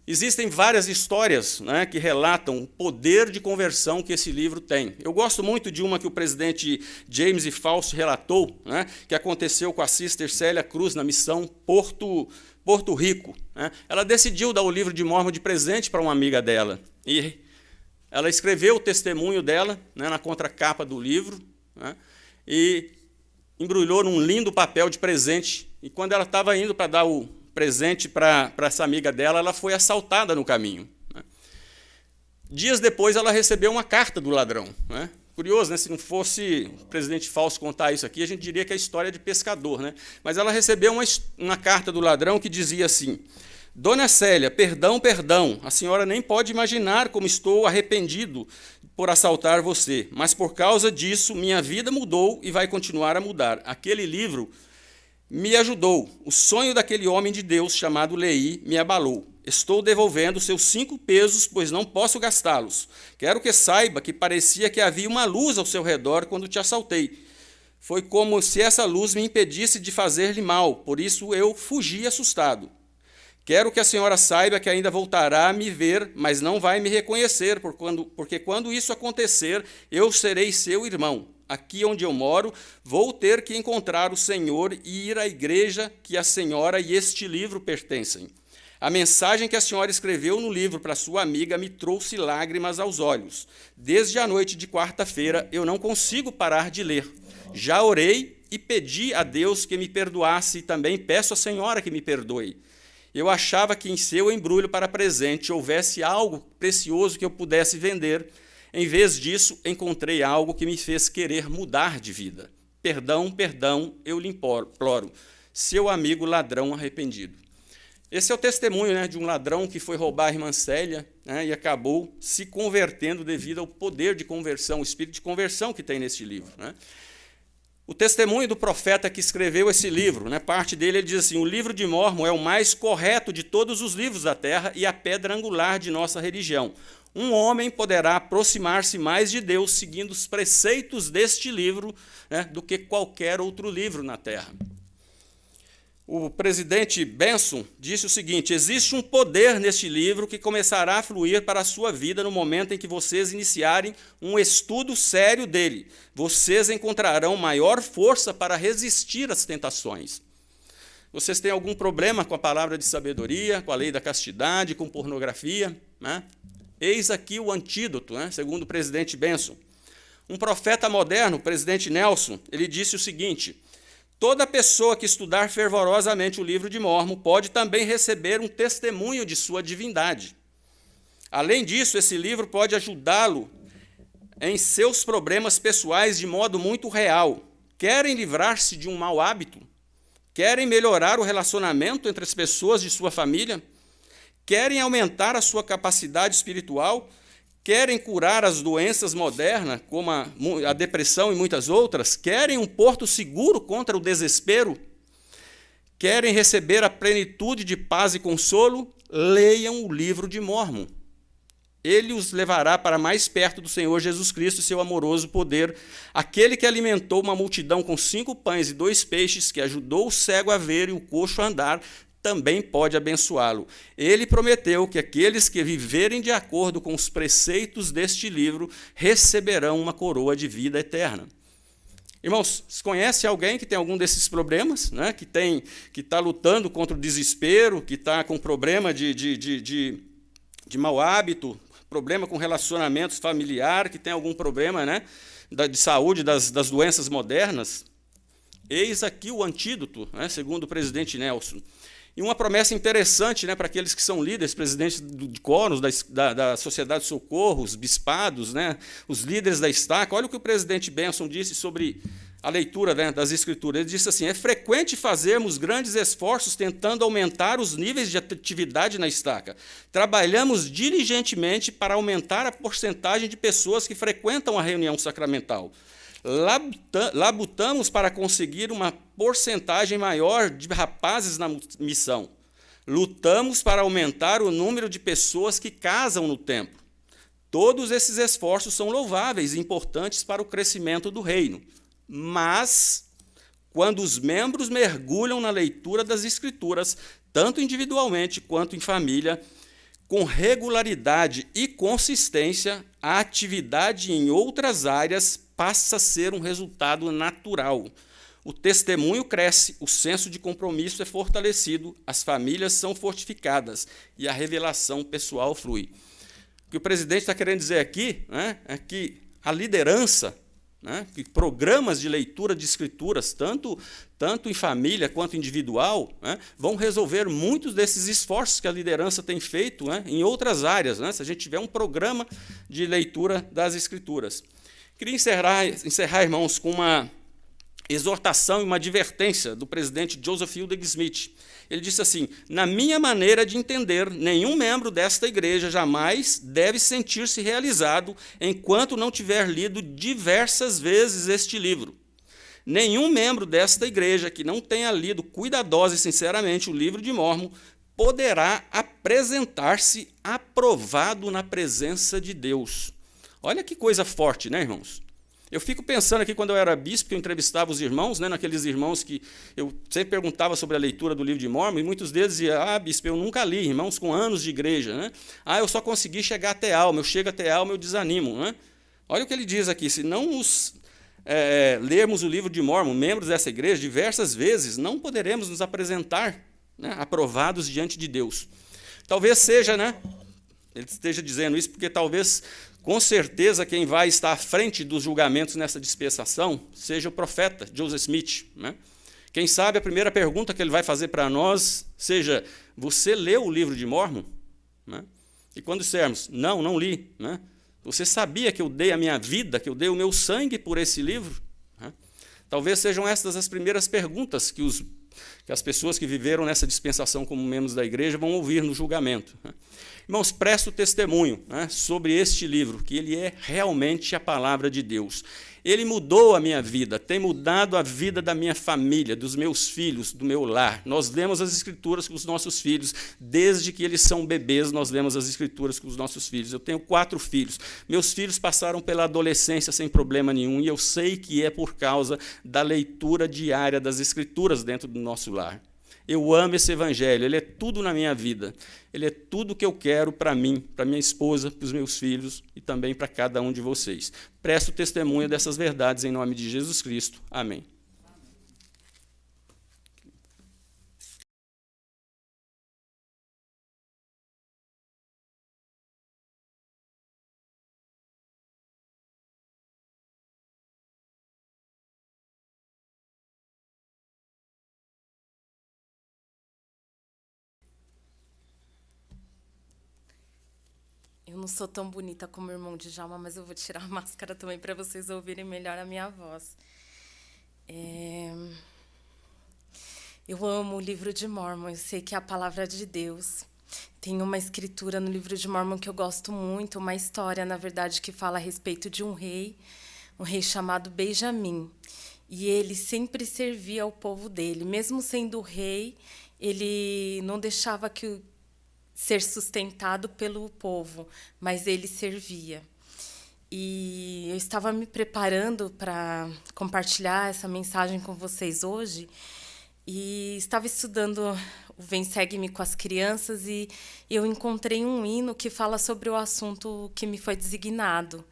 Existem várias histórias, né, que relatam o poder de conversão que esse livro tem. Eu gosto muito de uma que o presidente James E. Faust relatou, né, que aconteceu com a Sister Célia Cruz na missão Porto Rico, né? Ela decidiu dar o livro de Mórmon de presente para uma amiga dela. E ela escreveu o testemunho dela, né, na contracapa do livro, né, e embrulhou num lindo papel de presente. E quando ela estava indo para dar o presente para essa amiga dela, ela foi assaltada no caminho, né? Dias depois, ela recebeu uma carta do ladrão, né? Curioso, né? Se não fosse o presidente Fausto contar isso aqui, a gente diria que é história de pescador, né? Mas ela recebeu uma carta do ladrão que dizia assim: Dona Célia, perdão, perdão, a senhora nem pode imaginar como estou arrependido por assaltar você, mas por causa disso minha vida mudou e vai continuar a mudar. Aquele livro me ajudou. O sonho daquele homem de Deus chamado Leí me abalou. Estou devolvendo seus 5 pesos, pois não posso gastá-los. Quero que saiba que parecia que havia uma luz ao seu redor quando te assaltei. Foi como se essa luz me impedisse de fazer-lhe mal, por isso eu fugi assustado. Quero que a senhora saiba que ainda voltará a me ver, mas não vai me reconhecer, porque quando isso acontecer, eu serei seu irmão. Aqui onde eu moro, vou ter que encontrar o Senhor e ir à igreja que a senhora e este livro pertencem. A mensagem que a senhora escreveu no livro para sua amiga me trouxe lágrimas aos olhos. Desde a noite de quarta-feira, eu não consigo parar de ler. Já orei e pedi a Deus que me perdoasse e também peço à senhora que me perdoe. Eu achava que em seu embrulho para presente houvesse algo precioso que eu pudesse vender. Em vez disso, encontrei algo que me fez querer mudar de vida. Perdão, perdão, eu lhe imploro. Seu amigo ladrão arrependido. Esse é o testemunho, né, de um ladrão que foi roubar a irmã Célia, né, e acabou se convertendo devido ao poder de conversão, o espírito de conversão que tem nesse livro, né? O testemunho do profeta que escreveu esse livro, né, parte dele, ele diz assim: o livro de Mórmon é o mais correto de todos os livros da terra e a pedra angular de nossa religião. Um homem poderá aproximar-se mais de Deus seguindo os preceitos deste livro, né, do que qualquer outro livro na Terra. O presidente Benson disse o seguinte: existe um poder neste livro que começará a fluir para a sua vida no momento em que vocês iniciarem um estudo sério dele. Vocês encontrarão maior força para resistir às tentações. Vocês têm algum problema com a palavra de sabedoria, com a lei da castidade, com pornografia, né? Eis aqui o antídoto, né, segundo o presidente Benson. Um profeta moderno, o presidente Nelson, ele disse o seguinte: toda pessoa que estudar fervorosamente o livro de Mórmon pode também receber um testemunho de sua divindade. Além disso, esse livro pode ajudá-lo em seus problemas pessoais de modo muito real. Querem livrar-se de um mau hábito? Querem melhorar o relacionamento entre as pessoas de sua família? Querem aumentar a sua capacidade espiritual? Querem curar as doenças modernas, como a depressão e muitas outras? Querem um porto seguro contra o desespero? Querem receber a plenitude de paz e consolo? Leiam o livro de Mórmon. Ele os levará para mais perto do Senhor Jesus Cristo e seu amoroso poder. Aquele que alimentou uma multidão com 5 pães e 2 peixes, que ajudou o cego a ver e o coxo a andar, também pode abençoá-lo. Ele prometeu que aqueles que viverem de acordo com os preceitos deste livro receberão uma coroa de vida eterna. Irmãos, você conhece alguém que tem algum desses problemas, né? Que está lutando contra o desespero, que está com problema de mau hábito, problema com relacionamentos familiares, que tem algum problema, né, de saúde das doenças modernas? Eis aqui o antídoto, né, segundo o presidente Nelson. E uma promessa interessante, né, para aqueles que são líderes, presidentes de quóruns, da Sociedade de Socorro, os bispados, né, os líderes da estaca. Olha o que o presidente Benson disse sobre a leitura, né, das Escrituras. Ele disse assim: é frequente fazermos grandes esforços tentando aumentar os níveis de atividade na estaca. Trabalhamos diligentemente para aumentar a porcentagem de pessoas que frequentam a reunião sacramental. Labutamos para conseguir uma porcentagem maior de rapazes na missão. Lutamos para aumentar o número de pessoas que casam no templo. Todos esses esforços são louváveis e importantes para o crescimento do reino. Mas, quando os membros mergulham na leitura das Escrituras, tanto individualmente quanto em família, com regularidade e consistência, a atividade em outras áreas passa a ser um resultado natural. O testemunho cresce, o senso de compromisso é fortalecido, as famílias são fortificadas e a revelação pessoal flui. O que o presidente está querendo dizer aqui, né, é que a liderança, né, que programas de leitura de escrituras, tanto em família quanto individual, né, vão resolver muitos desses esforços que a liderança tem feito, né, em outras áreas, né, se a gente tiver um programa de leitura das escrituras. Queria encerrar, irmãos, com uma exortação e uma advertência do presidente Joseph Fielding Smith. Ele disse assim: na minha maneira de entender, nenhum membro desta igreja jamais deve sentir-se realizado enquanto não tiver lido diversas vezes este livro. Nenhum membro desta igreja que não tenha lido cuidadosa e sinceramente o livro de Mórmon poderá apresentar-se aprovado na presença de Deus. Olha que coisa forte, né, irmãos? Eu fico pensando aqui, quando eu era bispo, que eu entrevistava os irmãos, né, naqueles irmãos que eu sempre perguntava sobre a leitura do livro de Mórmon, e muitos deles diziam: ah, bispo, eu nunca li, irmãos com anos de igreja, né? Ah, eu só consegui chegar até alma, eu chego até alma, eu desanimo, né? Olha o que ele diz aqui: se não lermos o livro de Mórmon, membros dessa igreja, diversas vezes, não poderemos nos apresentar, né, aprovados diante de Deus. Talvez seja, né, ele esteja dizendo isso porque talvez, com certeza, quem vai estar à frente dos julgamentos nessa dispensação seja o profeta Joseph Smith, né? Quem sabe a primeira pergunta que ele vai fazer para nós seja: você leu o livro de Mórmon? Né? E quando dissermos: não li, né? Você sabia que eu dei a minha vida, que eu dei o meu sangue por esse livro? Né? Talvez sejam estas as primeiras perguntas que as pessoas que viveram nessa dispensação como membros da igreja vão ouvir no julgamento. Né? Irmãos, presto testemunho, né, sobre este livro, que ele é realmente a palavra de Deus. Ele mudou a minha vida, tem mudado a vida da minha família, dos meus filhos, do meu lar. Nós lemos as Escrituras com os nossos filhos, desde que eles são bebês, nós lemos as Escrituras com os nossos filhos. Eu tenho 4 filhos. Meus filhos passaram pela adolescência sem problema nenhum, e eu sei que é por causa da leitura diária das Escrituras dentro do nosso lar. Eu amo esse evangelho, ele é tudo na minha vida. Ele é tudo que eu quero para mim, para minha esposa, para os meus filhos e também para cada um de vocês. Presto testemunho dessas verdades em nome de Jesus Cristo. Amém. Eu não sou tão bonita como o irmão de Djalma, mas eu vou tirar a máscara também para vocês ouvirem melhor a minha voz. Eu amo o livro de Mórmon, eu sei que é a palavra de Deus. Tem uma escritura no livro de Mórmon que eu gosto muito, uma história, na verdade, que fala a respeito de um rei chamado Benjamim. E ele sempre servia ao povo dele. Mesmo sendo rei, ele não deixava ser sustentado pelo povo, mas ele servia. E eu estava me preparando para compartilhar essa mensagem com vocês hoje, E estava estudando o Vem Segue-me com as crianças e eu encontrei um hino que fala sobre o assunto que me foi designado.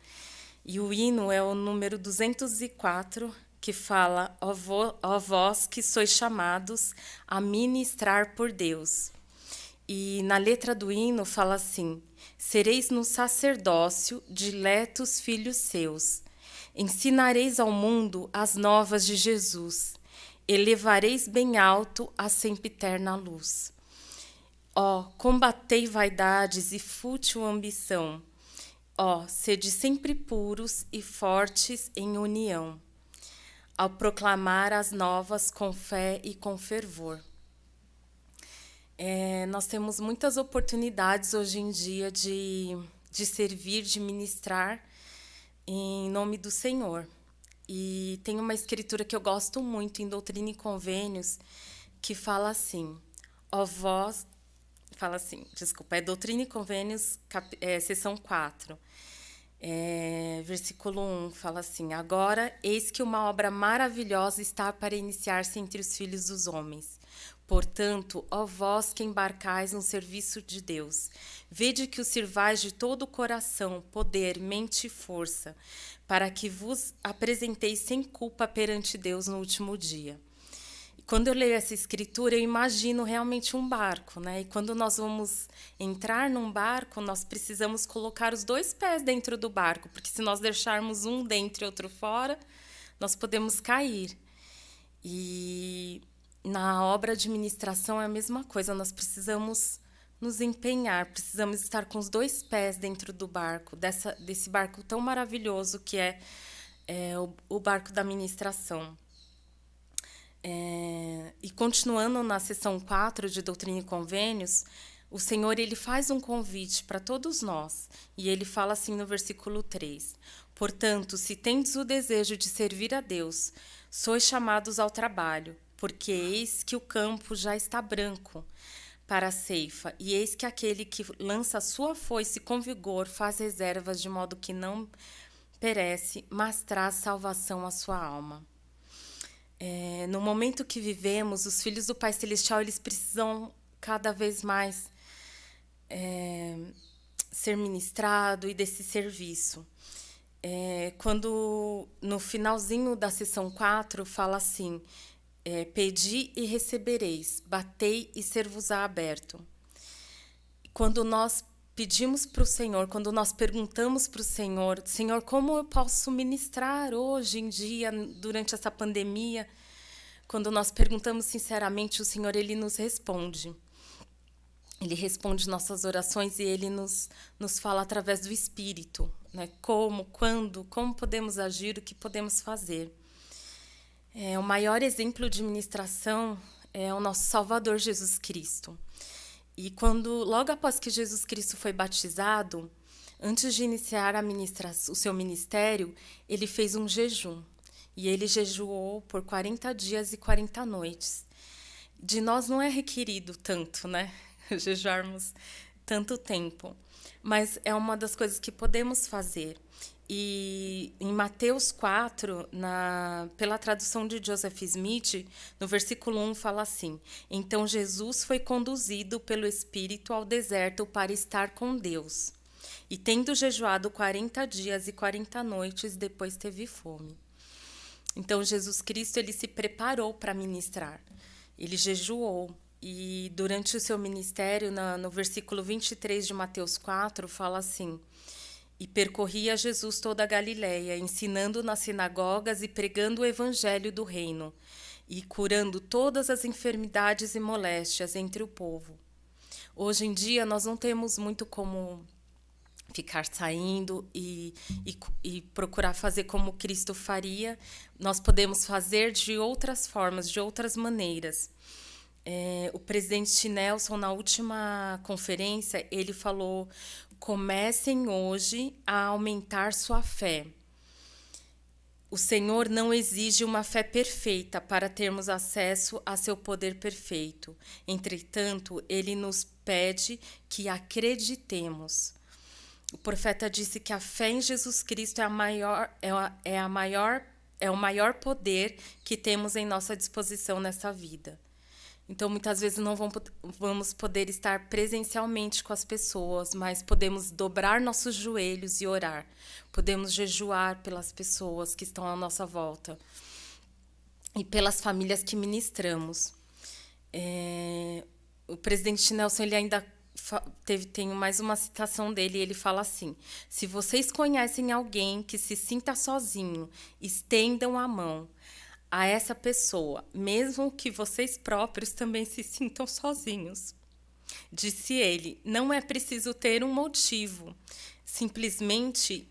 E o hino é o número 204, que fala: ó vós que sois chamados a ministrar por Deus. E na letra do hino fala assim: sereis no sacerdócio diletos filhos seus, ensinareis ao mundo as novas de Jesus, elevareis bem alto a sempiterna luz. Ó, combatei vaidades e fútil ambição. Ó, sede sempre puros e fortes em união, ao proclamar as novas com fé e com fervor. Nós temos muitas oportunidades hoje em dia de servir, de ministrar em nome do Senhor. E tem uma escritura que eu gosto muito em Doutrina e Convênios, que fala assim, é Doutrina e Convênios, seção 4, versículo 1, fala assim: agora, eis que uma obra maravilhosa está para iniciar-se entre os filhos dos homens. Portanto, ó vós que embarcais no serviço de Deus, vede que o sirvais de todo o coração, poder, mente e força, para que vos apresenteis sem culpa perante Deus no último dia. E quando eu leio essa escritura, eu imagino realmente um barco, né? E quando nós vamos entrar num barco, nós precisamos colocar os 2 pés dentro do barco, porque se nós deixarmos um dentro e outro fora, nós podemos cair. E na obra de ministração é a mesma coisa, nós precisamos nos empenhar, precisamos estar com os 2 pés dentro do barco, desse barco tão maravilhoso que é o barco da ministração. E continuando na seção 4 de Doutrina e Convênios, o Senhor ele faz um convite para todos nós, e ele fala assim no versículo 3: portanto, se tendes o desejo de servir a Deus, sois chamados ao trabalho, porque eis que o campo já está branco para a ceifa, e eis que aquele que lança a sua foice com vigor faz reservas de modo que não perece, mas traz salvação à sua alma. No momento que vivemos, os filhos do Pai Celestial eles precisam cada vez mais ser ministrado e desse serviço. Quando no finalzinho da seção 4 fala assim: pedi e recebereis, batei e ser-vos-á aberto. Quando nós pedimos para o Senhor, quando nós perguntamos para o Senhor, Senhor, como eu posso ministrar hoje em dia, durante essa pandemia? Quando nós perguntamos sinceramente, o Senhor ele nos responde. Ele responde nossas orações e ele nos fala através do Espírito, né? Como, quando, como podemos agir, o que podemos fazer. O maior exemplo de ministração é o nosso Salvador Jesus Cristo. E logo após que Jesus Cristo foi batizado, antes de iniciar o seu ministério, ele fez um jejum. E ele jejuou por 40 dias e 40 noites. De nós não é requerido tanto, né? Jejuarmos tanto tempo. Mas é uma das coisas que podemos fazer. E em Mateus 4, pela tradução de Joseph Smith, no versículo 1 fala assim: então Jesus foi conduzido pelo Espírito ao deserto para estar com Deus. E tendo jejuado 40 dias e 40 noites, depois teve fome. Então Jesus Cristo ele se preparou para ministrar. Ele jejuou. E durante o seu ministério, no versículo 23 de Mateus 4, fala assim: e percorria Jesus toda a Galileia, ensinando nas sinagogas e pregando o evangelho do reino, e curando todas as enfermidades e moléstias entre o povo. Hoje em dia, nós não temos muito como ficar saindo e procurar fazer como Cristo faria. Nós podemos fazer de outras formas, de outras maneiras. O presidente Nelson, na última conferência, ele falou: comecem hoje a aumentar sua fé. O Senhor não exige uma fé perfeita para termos acesso a seu poder perfeito. Entretanto, ele nos pede que acreditemos. O profeta disse que a fé em Jesus Cristo é a maior é o maior poder que temos em nossa disposição nessa vida. Então, muitas vezes não vamos poder estar presencialmente com as pessoas, mas podemos dobrar nossos joelhos e orar. Podemos jejuar pelas pessoas que estão à nossa volta e pelas famílias que ministramos. O presidente Nelson, ele ainda tem mais uma citação dele, e ele fala assim: se vocês conhecem alguém que se sinta sozinho, estendam a mão a essa pessoa, mesmo que vocês próprios também se sintam sozinhos. Disse ele, não é preciso ter um motivo, simplesmente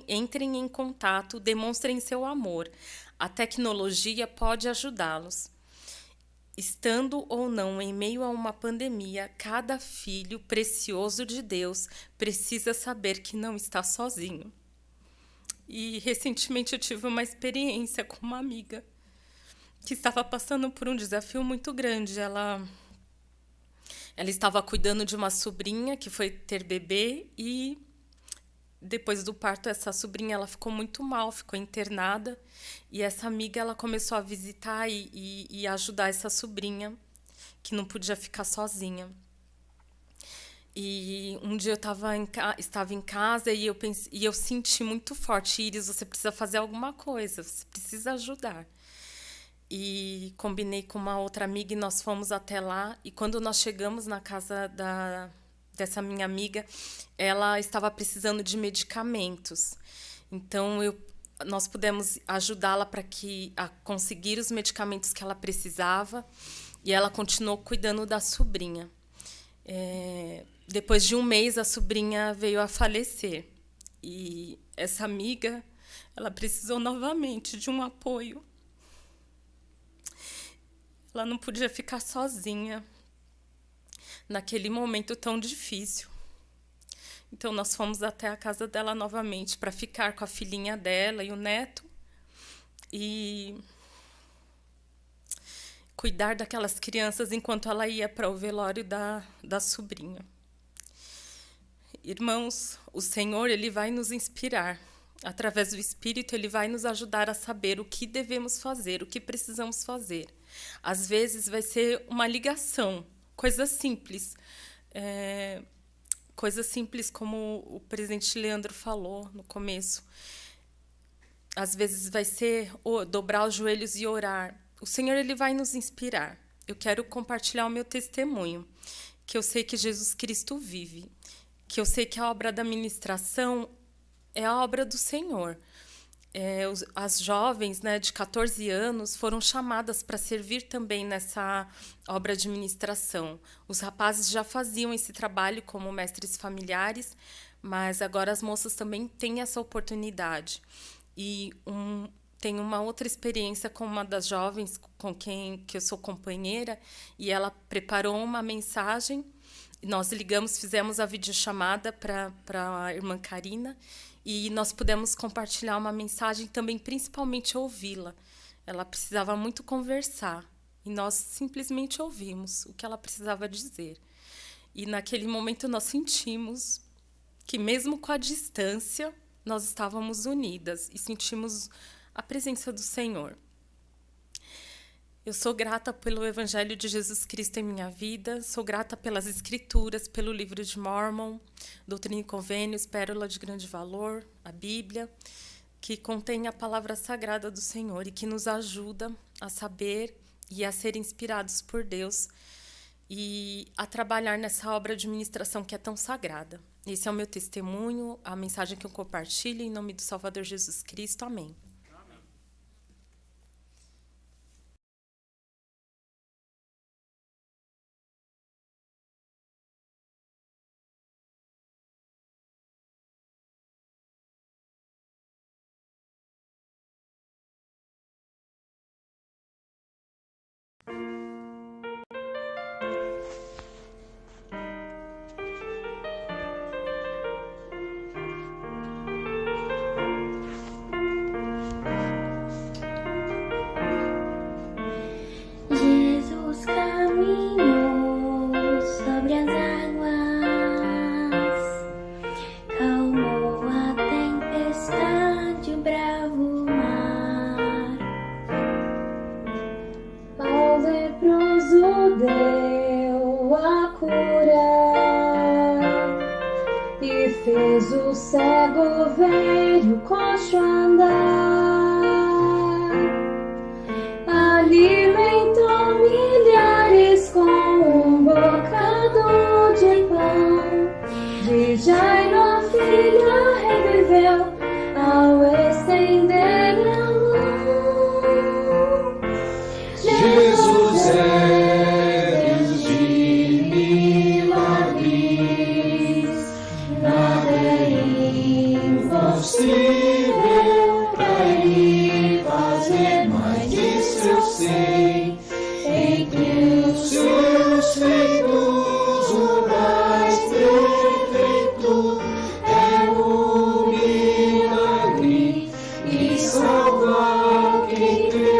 entrem em contato, demonstrem seu amor. A tecnologia pode ajudá-los. Estando ou não em meio a uma pandemia, cada filho precioso de Deus precisa saber que não está sozinho. E recentemente eu tive uma experiência com uma amiga que estava passando por um desafio muito grande. Ela estava cuidando de uma sobrinha que foi ter bebê e depois do parto essa sobrinha ela ficou muito mal, ficou internada, e essa amiga ela começou a visitar e ajudar essa sobrinha que não podia ficar sozinha. E um dia eu estava em casa e eu senti muito forte: Iris, você precisa fazer alguma coisa, você precisa ajudar. E combinei com uma outra amiga e nós fomos até lá. E quando nós chegamos na casa dessa minha amiga, ela estava precisando de medicamentos. Então nós pudemos ajudá-la a conseguir os medicamentos que ela precisava, e ela continuou cuidando da sobrinha. Depois de um mês, a sobrinha veio a falecer. E essa amiga, ela precisou novamente de um apoio. Ela não podia ficar sozinha naquele momento tão difícil. Então, nós fomos até a casa dela novamente para ficar com a filhinha dela e o neto e cuidar daquelas crianças enquanto ela ia para o velório da sobrinha. Irmãos, o Senhor, ele vai nos inspirar. Através do Espírito, ele vai nos ajudar a saber o que devemos fazer, o que precisamos fazer. Às vezes vai ser uma ligação, coisa simples. Coisas simples como o presidente Leandro falou no começo. Às vezes vai ser dobrar os joelhos e orar. O Senhor, ele vai nos inspirar. Eu quero compartilhar o meu testemunho, que eu sei que Jesus Cristo vive, que eu sei que a obra da ministração é a obra do Senhor. As jovens, de 14 anos foram chamadas para servir também nessa obra de ministração. Os rapazes já faziam esse trabalho como mestres familiares, mas agora as moças também têm essa oportunidade. E tem uma outra experiência com uma das jovens com quem que eu sou companheira, e ela preparou uma mensagem. Nós ligamos, fizemos a videochamada para a irmã Karina, e nós pudemos compartilhar uma mensagem também, principalmente ouvi-la. Ela precisava muito conversar, e nós simplesmente ouvimos o que ela precisava dizer. E naquele momento nós sentimos que, mesmo com a distância, nós estávamos unidas e sentimos a presença do Senhor. Eu sou grata pelo Evangelho de Jesus Cristo em minha vida, sou grata pelas Escrituras, pelo livro de Mórmon, Doutrina e Convênios, Pérola de Grande Valor, a Bíblia, que contém a palavra sagrada do Senhor e que nos ajuda a saber e a ser inspirados por Deus e a trabalhar nessa obra de ministração que é tão sagrada. Esse é o meu testemunho, a mensagem que eu compartilho em nome do Salvador Jesus Cristo. Amém. Jesus caminhou sobre as águas, calmou a tempestade. fez o cego ver o coxo andar, alimentou milhares com um bocado de pão. De Jairo a filha reviveu ao estender a mão. Jesus é Deus de milagres, nada é impossível pra Ele fazer, mas disso eu sei, entre os seus feitos o mais perfeito é o milagre e salva quem crê.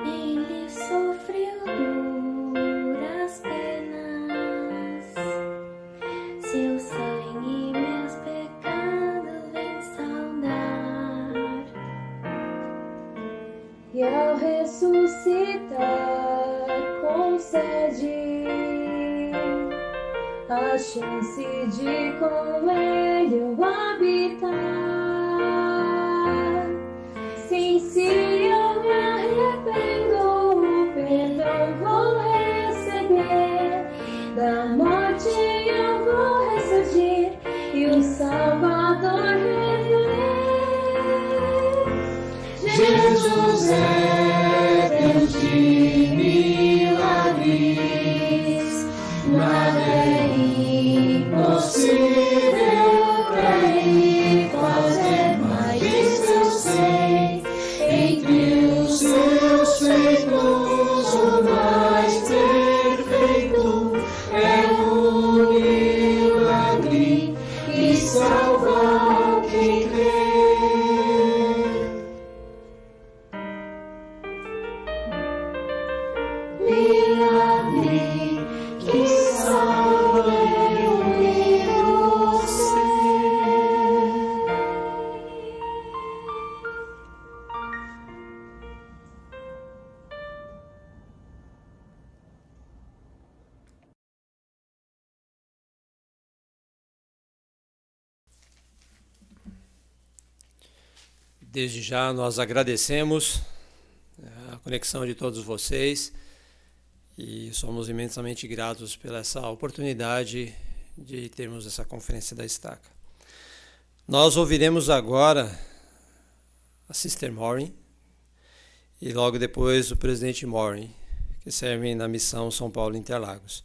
Ele sofreu duras penas, seu sangue meus pecados vem saudar. E ao ressuscitar concede a chance de com Ele eu habitar. Sim, se eu me arrependo, o perdão vou receber, da morte eu vou ressurgir e o Salvador rever. Jesus é Deus de milagres, nada é impossível pra Ele fazer, mas disso eu sei, entre os seus feitos o mais perfeito é o milagre e salva quem crê. Milagre que salva eu e você. Desde já nós agradecemos a conexão de todos vocês e somos imensamente gratos pela essa oportunidade de termos essa conferência da Estaca. Nós ouviremos agora a Sister Maureen e logo depois o presidente Maureen, que servem na missão São Paulo Interlagos.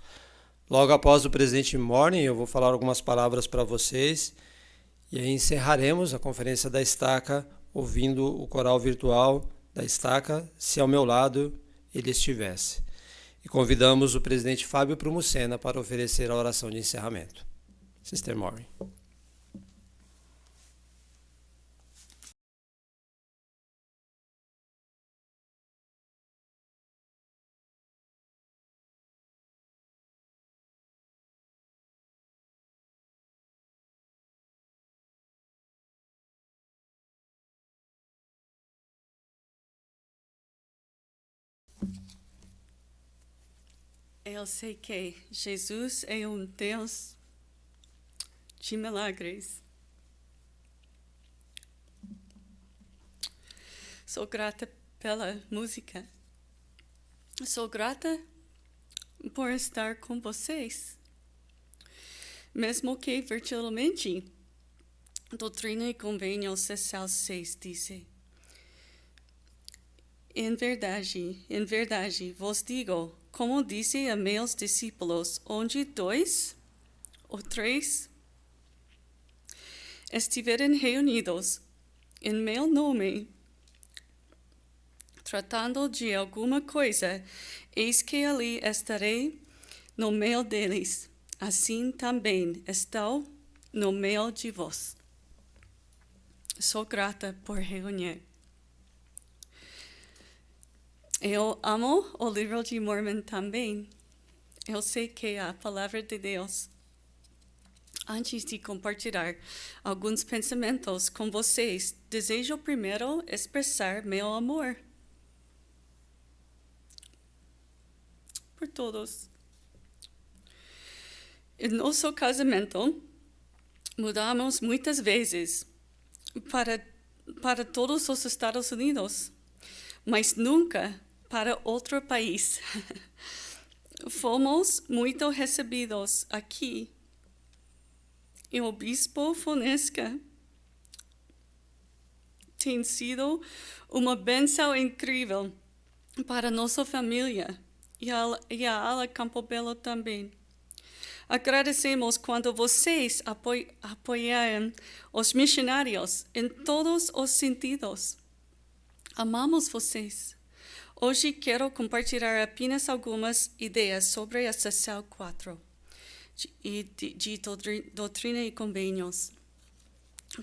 Logo após o presidente Maureen, eu vou falar algumas palavras para vocês e aí encerraremos a conferência da Estaca ouvindo o coral virtual da Estaca, se ao meu lado ele estivesse. E convidamos o presidente Fábio Prumucena para oferecer a oração de encerramento. Sister Maureen. Eu sei que Jesus é um Deus de milagres. Sou grata pela música. Sou grata por estar com vocês. Mesmo que virtualmente. Doutrina e Convênio Social 6 diz: em verdade, vos digo, como disse a meus discípulos, onde 2 ou 3 estiverem reunidos em meu nome, tratando de alguma coisa, eis que ali estarei no meio deles. Assim também estou no meio de vós. Sou grata por reunir. Eu amo o livro de Mormon também. Eu sei que a palavra de Deus Antes de compartilhar alguns pensamentos com vocês, desejo primeiro expressar meu amor por todos. Em nosso casamento, mudamos muitas vezes para todos os Estados Unidos, mas nunca para outro país. Fomos muito recebidos aqui. E o Bispo Fonseca tem sido uma bênção incrível para nossa família e a ala Campo Belo também. Agradecemos quando vocês apoiam os missionários em todos os sentidos. Amamos vocês. Hoje quero compartilhar apenas algumas ideias sobre a seção 4 de Doutrina e Convênios.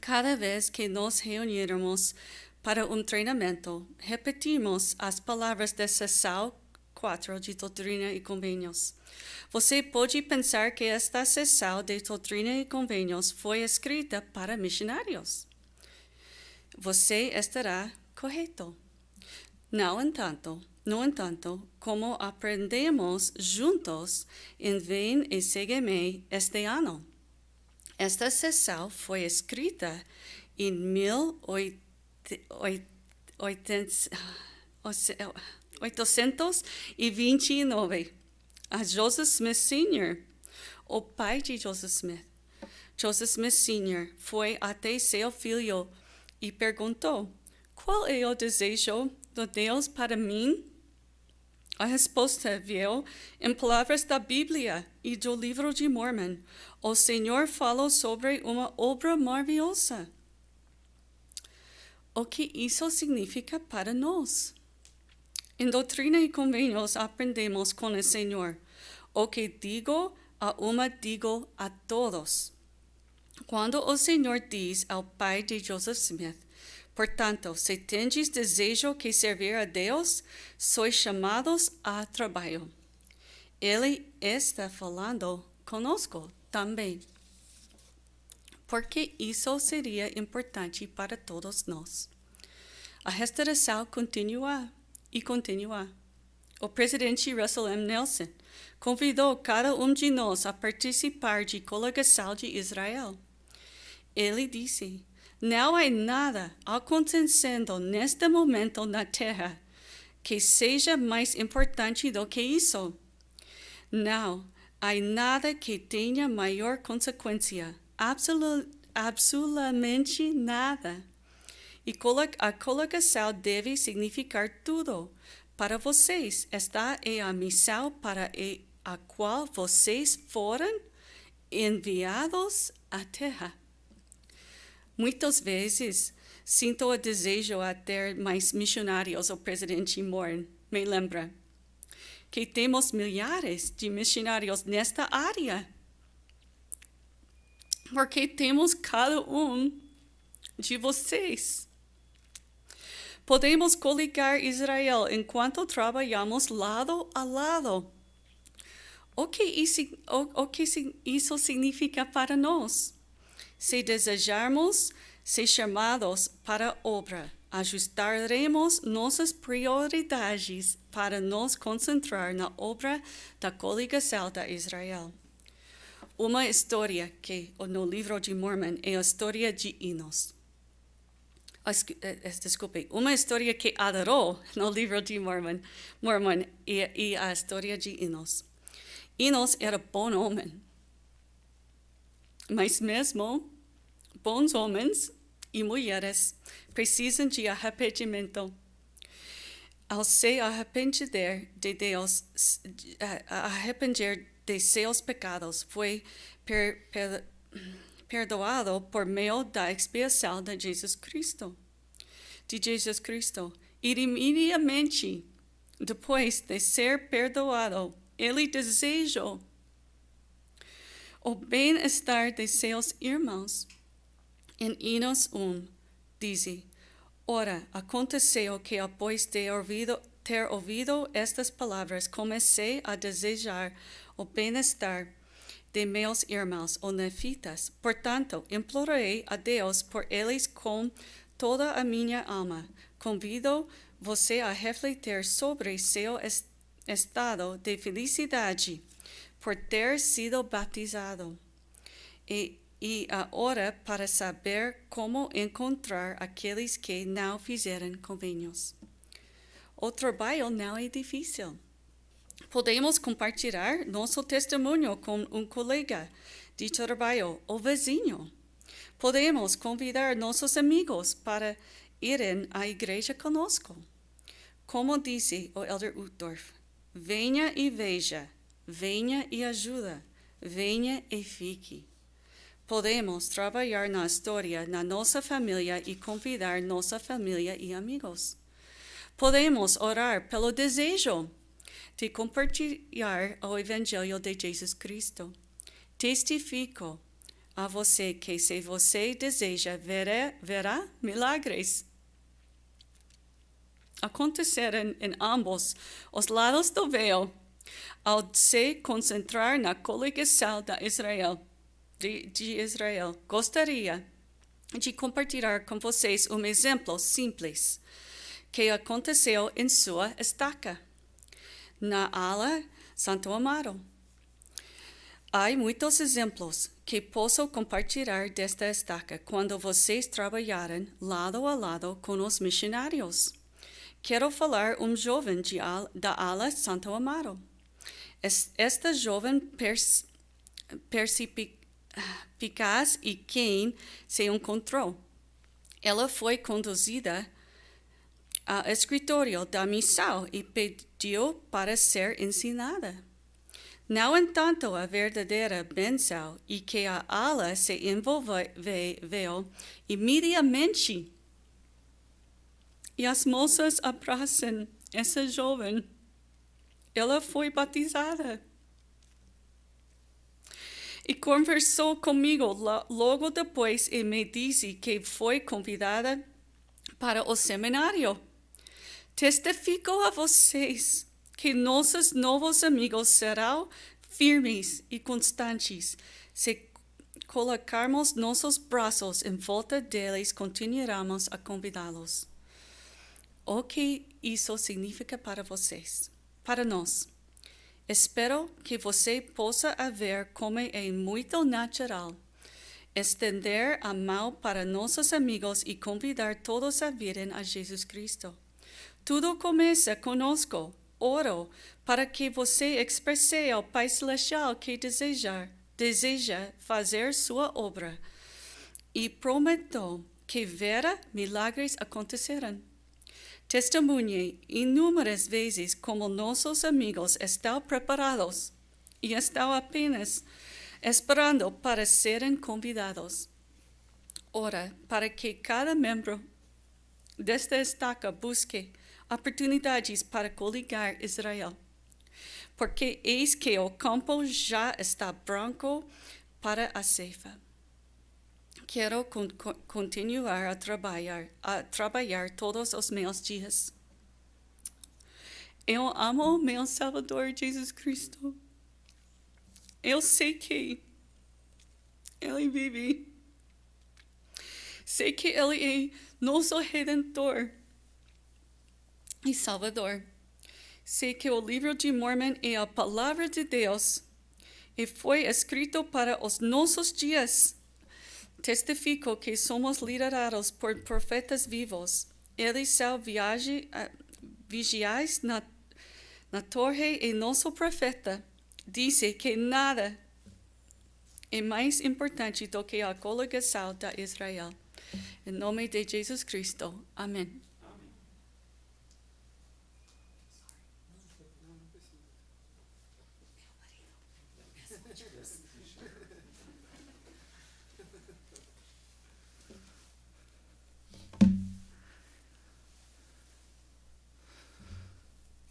Cada vez que nos reunirmos para um treinamento, repetimos as palavras da seção 4 de Doutrina e Convênios. Você pode pensar que esta seção de Doutrina e Convênios foi escrita para missionários. Você estará correto. No entanto, como aprendemos juntos em Vem e Segue-me este ano, esta seção foi escrita em 1829 a Joseph Smith Sr., o pai de Joseph Smith. Joseph Smith Sr. foi até seu filho e perguntou: qual é o desejo de Deus para mim? A resposta veio em palavras da Bíblia e do livro de Mormon. O Senhor falou sobre uma obra maravilhosa. O que isso significa para nós? Em Doutrina e Convênios aprendemos com o Senhor: o que digo a uma, digo a todos. Quando o Senhor diz ao pai de Joseph Smith: portanto, se tendes desejo que servir a Deus, sois chamados a trabalho. Ele está falando conosco também. Porque isso seria importante para todos nós. A restauração continua e continua. O presidente Russell M. Nelson convidou cada um de nós a participar de coligação de Israel. Ele disse: não há nada acontecendo neste momento na Terra que seja mais importante do que isso. Não há nada que tenha maior consequência. Absolutamente nada. E a coligação deve significar tudo. Para vocês, esta é a missão para a qual vocês foram enviados à Terra. Muitas vezes, sinto o desejo a ter mais missionários. O presidente Moore me lembra que temos milhares de missionários nesta área, porque temos cada um de vocês. Podemos coligar Israel enquanto trabalhamos lado a lado. O que isso significa para nós? Se desejarmos ser chamados para a obra, ajustaremos nossas prioridades para nos concentrar na obra da coligação de Israel. Uma história que no livro de Mormon é a história de Enos. Uma história que adorou no livro de Mormon é a história de Enos. Enos era bom homem, mas mesmo bons homens e mulheres precisam de arrependimento. Ao se arrepender de Deus, arrepender de seus pecados, foi perdoado por meio da expiação de Jesus Cristo. E imediatamente depois de ser perdoado, ele desejou o bem-estar de seus irmãos. Em Enos 1, diz: ora, aconteceu que após ter ouvido estas palavras, comecei a desejar o bem-estar de meus irmãos, os nefitas. Portanto, implorei a Deus por eles com toda a minha alma. Convido você a refletir sobre seu estado de felicidade por ter sido batizado. E agora para saber como encontrar aqueles que não fizeram convênios. O trabalho não é difícil. Podemos compartilhar nosso testemunho com um colega de trabalho ou vizinho. Podemos convidar nossos amigos para irem à igreja conosco. Como disse o Elder Uchtdorf, venha e veja, venha e ajuda, venha e fique. Podemos trabalhar na história na nossa família e convidar nossa família e amigos. Podemos orar pelo desejo de compartilhar o Evangelho de Jesus Cristo. Testifico a você que se você deseja, verá milagres acontecer em ambos os lados do véu ao se concentrar na coligação de Israel. Gostaria de compartilhar com vocês um exemplo simples que aconteceu em sua estaca, na ala Santo Amaro. Há muitos exemplos que posso compartilhar desta estaca quando vocês trabalharem lado a lado com os missionários. Quero falar jovem da ala Santo Amaro. Esta jovem perspicaz e quem se encontrou. Ela foi conduzida ao escritório da missão e pediu para ser ensinada. No entanto, a verdadeira bênção é que a ala se envolveu imediatamente. E as moças abraçam essa jovem. Ela foi batizada. E conversou comigo logo depois e me disse que foi convidada para o seminário. Testifico a vocês que nossos novos amigos serão firmes e constantes. Se colocarmos nossos braços em volta deles, continuaremos a convidá-los. O que isso significa para vocês? Para nós. Espero que você possa ver como é muito natural estender a mão para nossos amigos e convidar todos a virem a Jesus Cristo. Tudo começa conosco. Oro para que você expresse ao Pai Celestial que deseja fazer sua obra e prometo que verá milagres acontecerão. Testemunhei inúmeras vezes como nossos amigos estão preparados e estão apenas esperando para serem convidados. Ora para que cada membro desta estaca busque oportunidades para coligar Israel, porque eis que o campo já está branco para a ceifa. Quero continuar a trabalhar todos os meus dias. Eu amo meu Salvador Jesus Cristo. Eu sei que Ele vive. Sei que Ele é nosso Redentor e Salvador. Sei que o livro de Mormon é a palavra de Deus e foi escrito para os nossos dias. Testifico que somos liderados por profetas vivos. Eles são vigiais na torre e nosso profeta disse que nada é mais importante do que a coligação de Israel. Em nome de Jesus Cristo. Amém.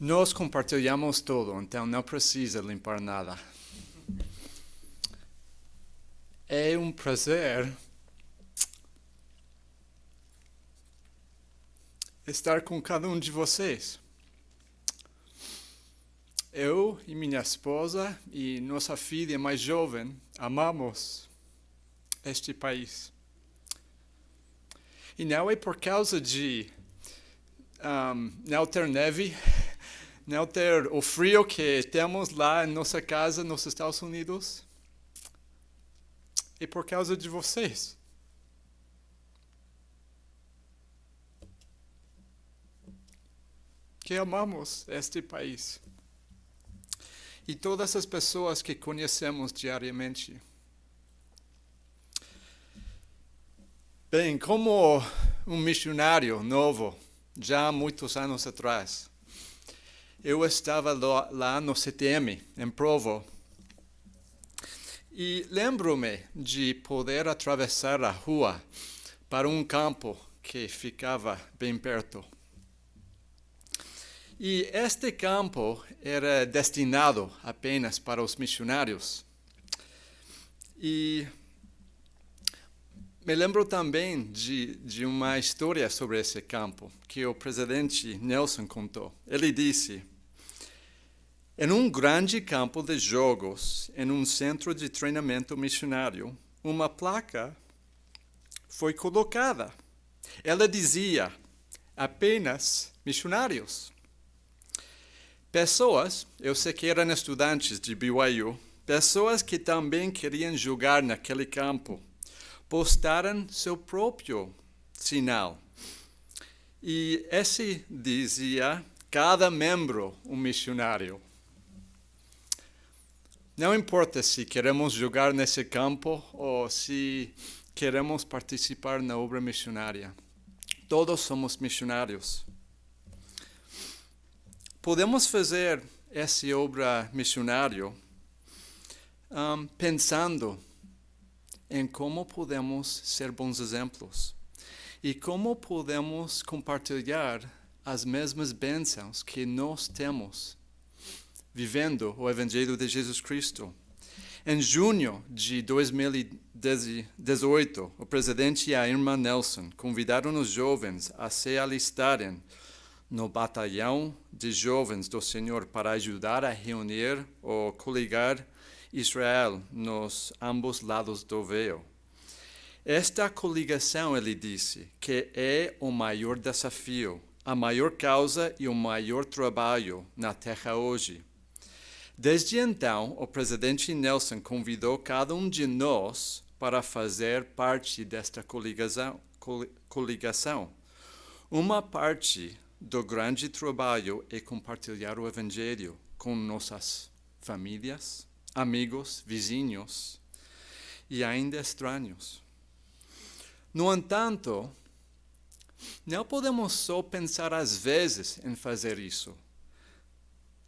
Nós compartilhamos tudo, então não precisa limpar nada. É um prazer estar com cada um de vocês. eu e minha esposa e nossa filha mais jovem amamos este país. E não é por causa de não ter neve, não ter o frio que temos lá em nossa casa nos Estados Unidos. É por causa de vocês. Que amamos este país. E todas as pessoas que conhecemos diariamente. Bem, como um missionário novo, já há muitos anos atrás, eu estava lá no CTM, em Provo, e lembro-me de poder atravessar a rua para um campo que ficava bem perto. E este campo era destinado apenas para os missionários. E me lembro também de uma história sobre esse campo que o presidente Nelson contou. Ele disse: em um grande campo de jogos, em um centro de treinamento missionário, uma placa foi colocada. Ela dizia: apenas missionários. Pessoas, eu sei que eram estudantes de BYU, pessoas que também queriam jogar naquele campo, postaram seu próprio sinal. E esse dizia: cada membro um missionário. Não importa se queremos jogar nesse campo ou se queremos participar na obra missionária. Todos somos missionários. Podemos fazer essa obra missionária pensando em como podemos ser bons exemplos e como podemos compartilhar as mesmas bênçãos que nós temos vivendo o Evangelho de Jesus Cristo. Em junho de 2018, o presidente e a irmã Nelson convidaram os jovens a se alistarem no batalhão de jovens do Senhor para ajudar a reunir ou coligar Israel nos ambos lados do véu. Esta coligação, ele disse, que é o maior desafio, a maior causa e o maior trabalho na terra hoje. Desde então, o presidente Nelson convidou cada um de nós para fazer parte desta coligação. Uma parte do grande trabalho é compartilhar o Evangelho com nossas famílias, amigos, vizinhos e ainda estranhos. No entanto, não podemos só pensar às vezes em fazer isso.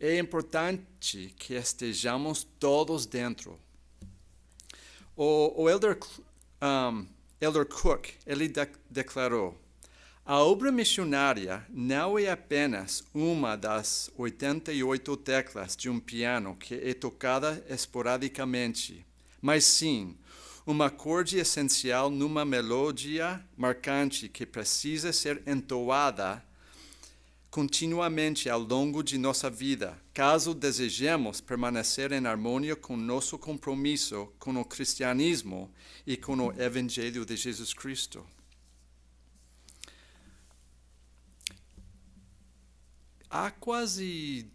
É importante que estejamos todos dentro. O Elder Cook, ele declarou: a obra missionária não é apenas uma das 88 teclas de um piano que é tocada esporadicamente, mas sim uma acorde essencial numa melodia marcante que precisa ser entoada continuamente ao longo de nossa vida, caso desejemos permanecer em harmonia com nosso compromisso com o cristianismo e com o Evangelho de Jesus Cristo. Há quase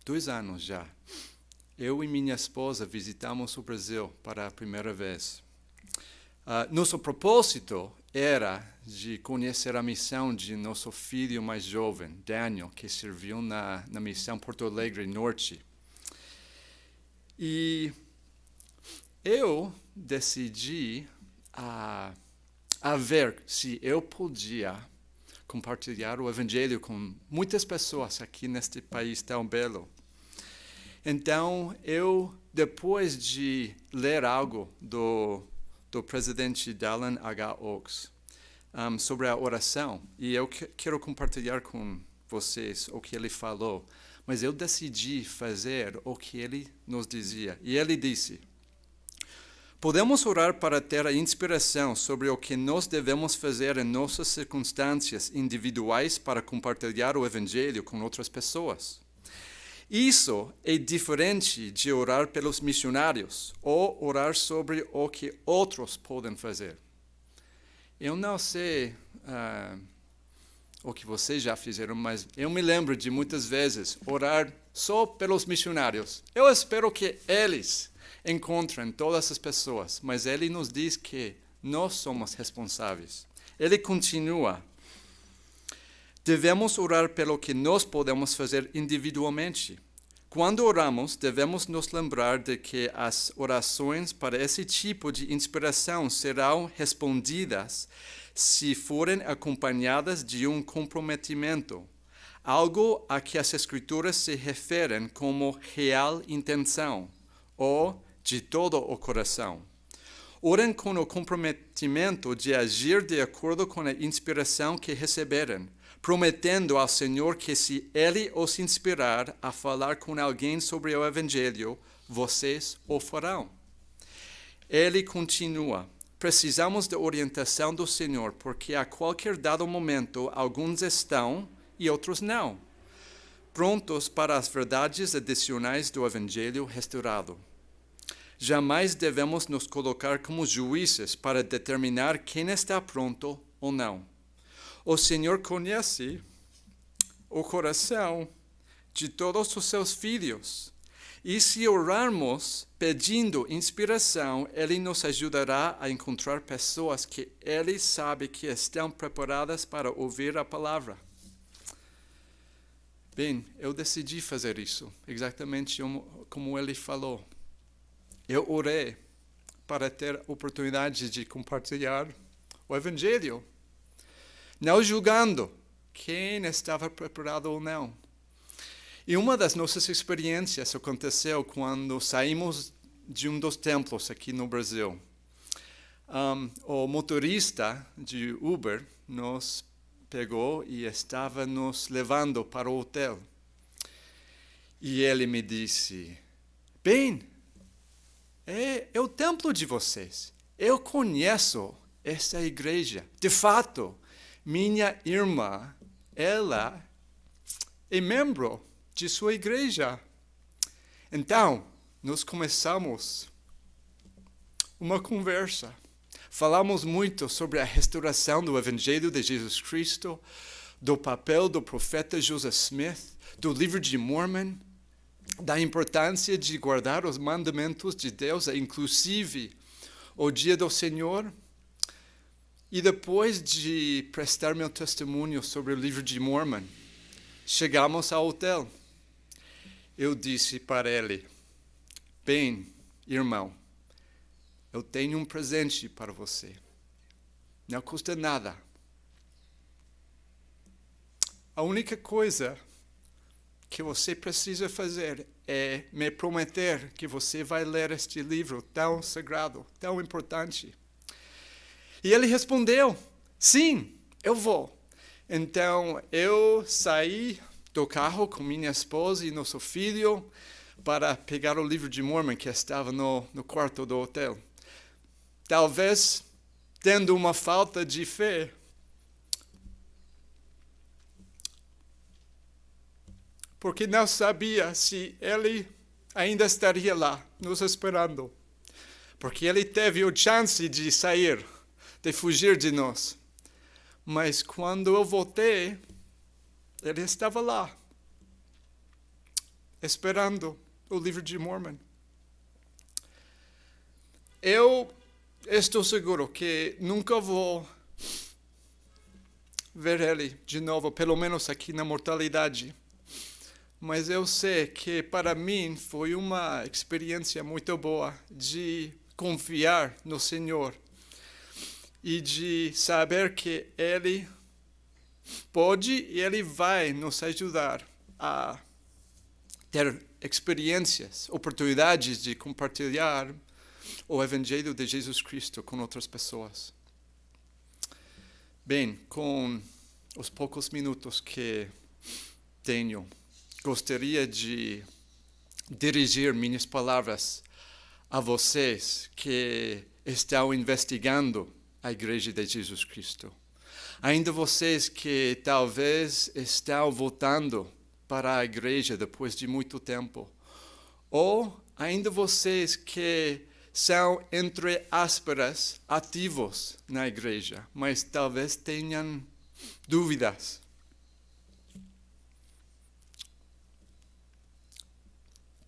2 anos já, eu e minha esposa visitamos o Brasil para a primeira vez. Nosso propósito era de conhecer a missão de nosso filho mais jovem, Daniel, que serviu na missão Porto Alegre Norte. E eu decidi a ver se eu podia compartilhar o Evangelho com muitas pessoas aqui neste país tão belo. Então, eu, depois de ler algo do presidente Dallin H. Oaks sobre a oração, e eu quero compartilhar com vocês o que ele falou, mas eu decidi fazer o que ele nos dizia. E ele disse: podemos orar para ter a inspiração sobre o que nós devemos fazer em nossas circunstâncias individuais para compartilhar o Evangelho com outras pessoas. Isso é diferente de orar pelos missionários ou orar sobre o que outros podem fazer. Eu não sei o que vocês já fizeram, mas eu me lembro de muitas vezes orar só pelos missionários. Eu espero que eles encontrem todas as pessoas, mas ele nos diz que nós somos responsáveis. Ele continua: devemos orar pelo que nós podemos fazer individualmente. Quando oramos, devemos nos lembrar de que as orações para esse tipo de inspiração serão respondidas se forem acompanhadas de um comprometimento, algo a que as Escrituras se referem como real intenção, ou de todo o coração. Orem com o comprometimento de agir de acordo com a inspiração que receberem, prometendo ao Senhor que se Ele os inspirar a falar com alguém sobre o Evangelho, vocês o farão. Ele continua: precisamos da orientação do Senhor, porque a qualquer dado momento alguns estão e outros não, prontos para as verdades adicionais do Evangelho restaurado. Jamais devemos nos colocar como juízes para determinar quem está pronto ou não. O Senhor conhece o coração de todos os seus filhos. E se orarmos pedindo inspiração, Ele nos ajudará a encontrar pessoas que Ele sabe que estão preparadas para ouvir a palavra. Bem, eu decidi fazer isso, exatamente como Ele falou. Eu orei para ter a oportunidade de compartilhar o Evangelho, não julgando quem estava preparado ou não. E uma das nossas experiências aconteceu quando saímos de um dos templos aqui no Brasil. O motorista de Uber nos pegou e estava nos levando para o hotel. E ele me disse: bem, é o templo de vocês. Eu conheço essa igreja. De fato, minha irmã, ela é membro de sua igreja. Então, nós começamos uma conversa. Falamos muito sobre a restauração do Evangelho de Jesus Cristo, do papel do profeta Joseph Smith, do livro de Mormon, da importância de guardar os mandamentos de Deus, inclusive o dia do Senhor. E depois de prestar meu testemunho sobre o livro de Mormon, chegamos ao hotel. Eu disse para ele: bem, irmão, eu tenho um presente para você. Não custa nada. A única coisa que você precisa fazer é me prometer que você vai ler este livro tão sagrado, tão importante. E ele respondeu: sim, eu vou. Então eu saí do carro com minha esposa e nosso filho para pegar o livro de Mormon que estava no quarto do hotel. Talvez tendo uma falta de fé, porque não sabia se ele ainda estaria lá, nos esperando. Porque ele teve a chance de sair, de fugir de nós. Mas quando eu voltei, ele estava lá, esperando o livro de Mormon. Eu estou seguro que nunca vou ver ele de novo, pelo menos aqui na mortalidade. Mas eu sei que para mim foi uma experiência muito boa de confiar no Senhor e de saber que Ele pode e Ele vai nos ajudar a ter experiências, oportunidades de compartilhar o Evangelho de Jesus Cristo com outras pessoas. Bem, com os poucos minutos que tenho, gostaria de dirigir minhas palavras a vocês que estão investigando a Igreja de Jesus Cristo. Ainda vocês que talvez estão voltando para a igreja depois de muito tempo. Ou ainda vocês que são, entre aspas, ativos na igreja, mas talvez tenham dúvidas.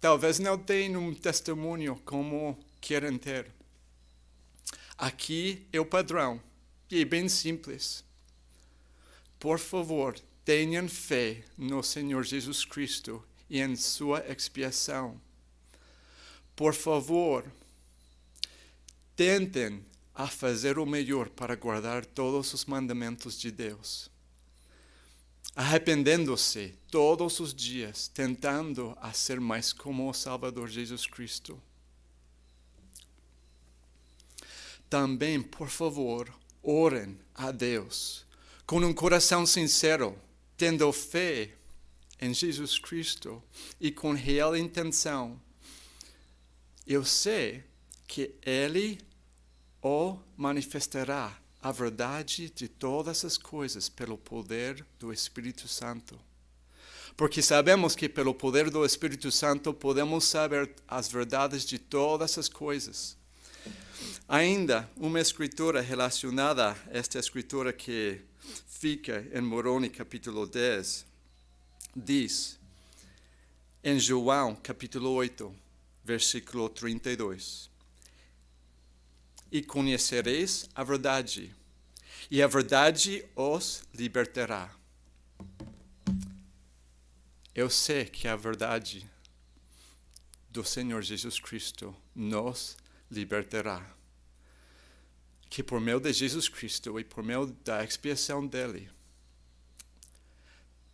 Talvez não tenham um testemunho como querem ter. Aqui é o padrão, e é bem simples. Por favor, tenham fé no Senhor Jesus Cristo e em sua expiação. Por favor, tentem a fazer o melhor para guardar todos os mandamentos de Deus. Arrependendo-se todos os dias, tentando a ser mais como o Salvador Jesus Cristo. Também, por favor, orem a Deus com um coração sincero, tendo fé em Jesus Cristo e com real intenção. Eu sei que Ele o manifestará a verdade de todas as coisas pelo poder do Espírito Santo. Porque sabemos que pelo poder do Espírito Santo podemos saber as verdades de todas as coisas. Ainda uma escritura relacionada a esta escritura que fica em Moroni capítulo 10, diz, em João capítulo 8, versículo 32, e conhecereis a verdade, e a verdade os libertará. Eu sei que a verdade do Senhor Jesus Cristo nos libertará. Que por meio de Jesus Cristo e por meio da expiação dele,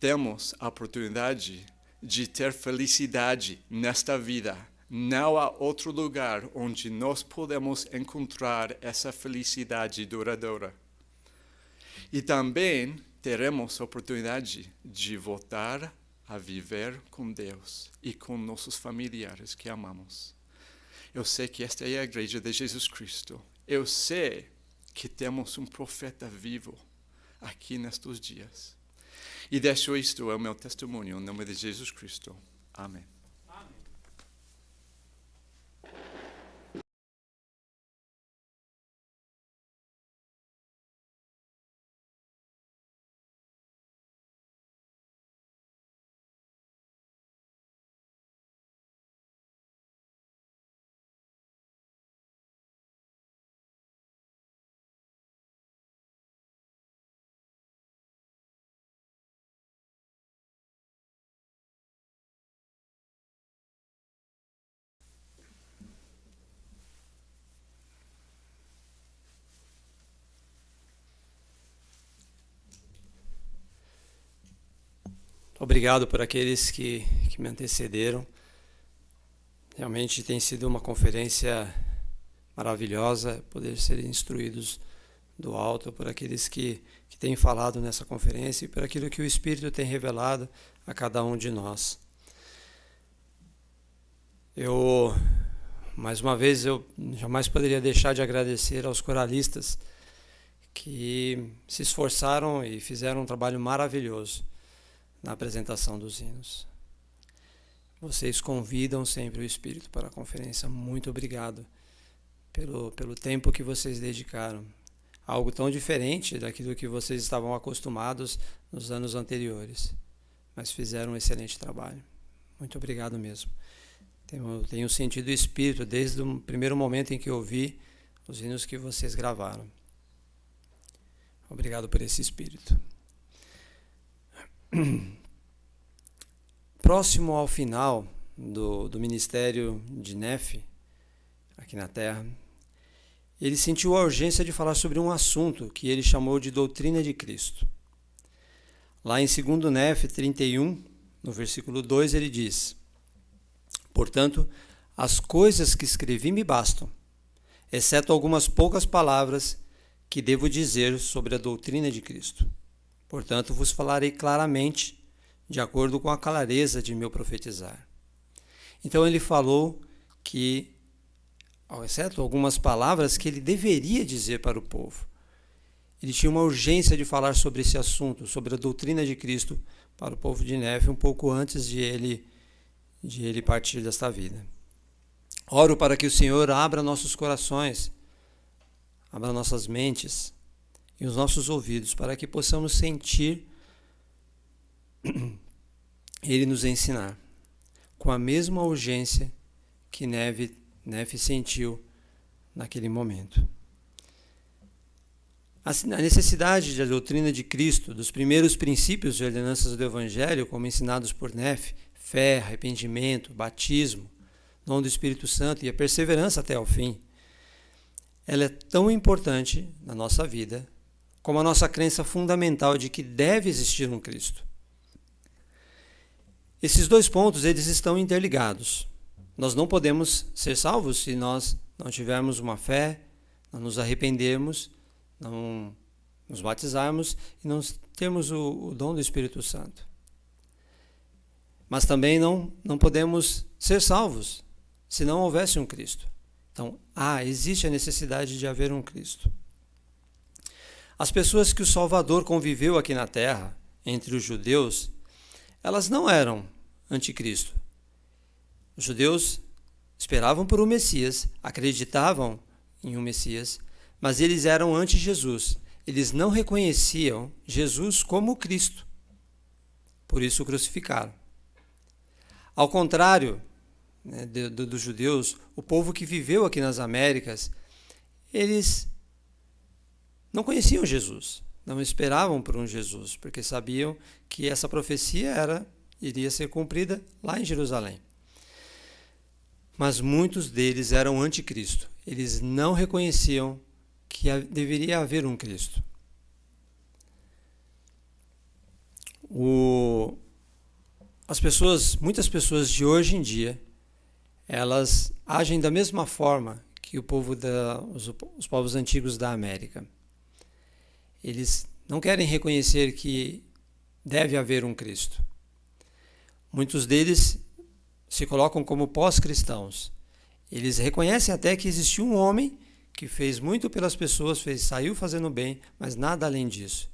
temos a oportunidade de ter felicidade nesta vida. Não há outro lugar onde nós podemos encontrar essa felicidade duradoura. E também teremos a oportunidade de voltar a viver com Deus e com nossos familiares que amamos. Eu sei que esta é a igreja de Jesus Cristo. Eu sei que temos um profeta vivo aqui nestes dias. E deixo isto, é o meu testemunho, em nome de Jesus Cristo. Amém. Obrigado por aqueles que me antecederam. Realmente tem sido uma conferência maravilhosa poder ser instruídos do alto por aqueles que têm falado nessa conferência e por aquilo que o Espírito tem revelado a cada um de nós. Mais uma vez, eu jamais poderia deixar de agradecer aos coralistas que se esforçaram e fizeram um trabalho maravilhoso na apresentação dos hinos. Vocês convidam sempre o Espírito para a conferência. Muito obrigado pelo tempo que vocês dedicaram. Algo tão diferente daquilo que vocês estavam acostumados nos anos anteriores. Mas fizeram um excelente trabalho. Muito obrigado mesmo. Tenho sentido o Espírito desde o primeiro momento em que ouvi os hinos que vocês gravaram. Obrigado por esse Espírito. Próximo ao final do ministério de Nefe, aqui na Terra, ele sentiu a urgência de falar sobre um assunto que ele chamou de doutrina de Cristo. Lá em 2 Nefe 31, no versículo 2, ele diz: portanto, as coisas que escrevi me bastam, exceto algumas poucas palavras que devo dizer sobre a doutrina de Cristo. Portanto, vos falarei claramente, de acordo com a clareza de meu profetizar. Então ele falou que, exceto algumas palavras que ele deveria dizer para o povo. ele tinha uma urgência de falar sobre esse assunto, sobre a doutrina de Cristo para o povo de Néfe, um pouco antes de ele partir desta vida. Oro para que o Senhor abra nossos corações, abra nossas mentes e os nossos ouvidos, para que possamos sentir Ele nos ensinar, com a mesma urgência que Néfe sentiu naquele momento. A necessidade da doutrina de Cristo, dos primeiros princípios e ordenanças do Evangelho, como ensinados por Néfe, fé, arrependimento, batismo, dom do Espírito Santo e a perseverança até ao fim, ela é tão importante na nossa vida como a nossa crença fundamental de que deve existir um Cristo. Esses dois pontos, eles estão interligados. Nós não podemos ser salvos se nós não tivermos uma fé, não nos arrependermos, não nos batizarmos e não termos o dom do Espírito Santo. Mas também não podemos ser salvos se não houvesse um Cristo. Então, existe a necessidade de haver um Cristo. As pessoas que o Salvador conviveu aqui na terra, entre os judeus, elas não eram anticristo. Os judeus esperavam por um Messias, acreditavam em um Messias, mas eles eram anti-Jesus. Eles não reconheciam Jesus como Cristo. Por isso o crucificaram. Ao contrário, né, dos judeus, o povo que viveu aqui nas Américas, eles não conheciam Jesus, não esperavam por um Jesus, porque sabiam que essa profecia iria ser cumprida lá em Jerusalém. Mas muitos deles eram anticristo. Eles não reconheciam que deveria haver um Cristo. Muitas pessoas de hoje em dia, elas agem da mesma forma que os povos antigos da América. Eles não querem reconhecer que deve haver um Cristo. Muitos deles se colocam como pós-cristãos. Eles reconhecem até que existiu um homem que fez muito pelas pessoas, saiu fazendo bem, mas nada além disso.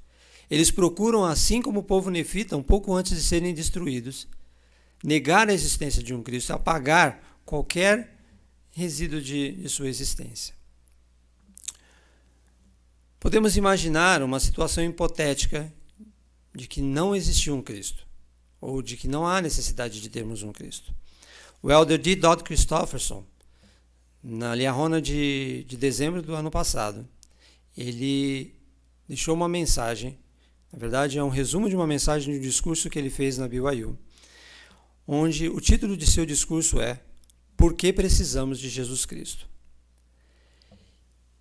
Eles procuram, assim como o povo nefita, um pouco antes de serem destruídos, negar a existência de um Cristo, apagar qualquer resíduo de sua existência. Podemos imaginar uma situação hipotética de que não existiu um Cristo, ou de que não há necessidade de termos um Cristo. O elder D. Dodd Christofferson, na Liahona de dezembro do ano passado, ele deixou uma mensagem, na verdade é um resumo de uma mensagem de um discurso que ele fez na BYU, onde o título de seu discurso é Por que precisamos de Jesus Cristo?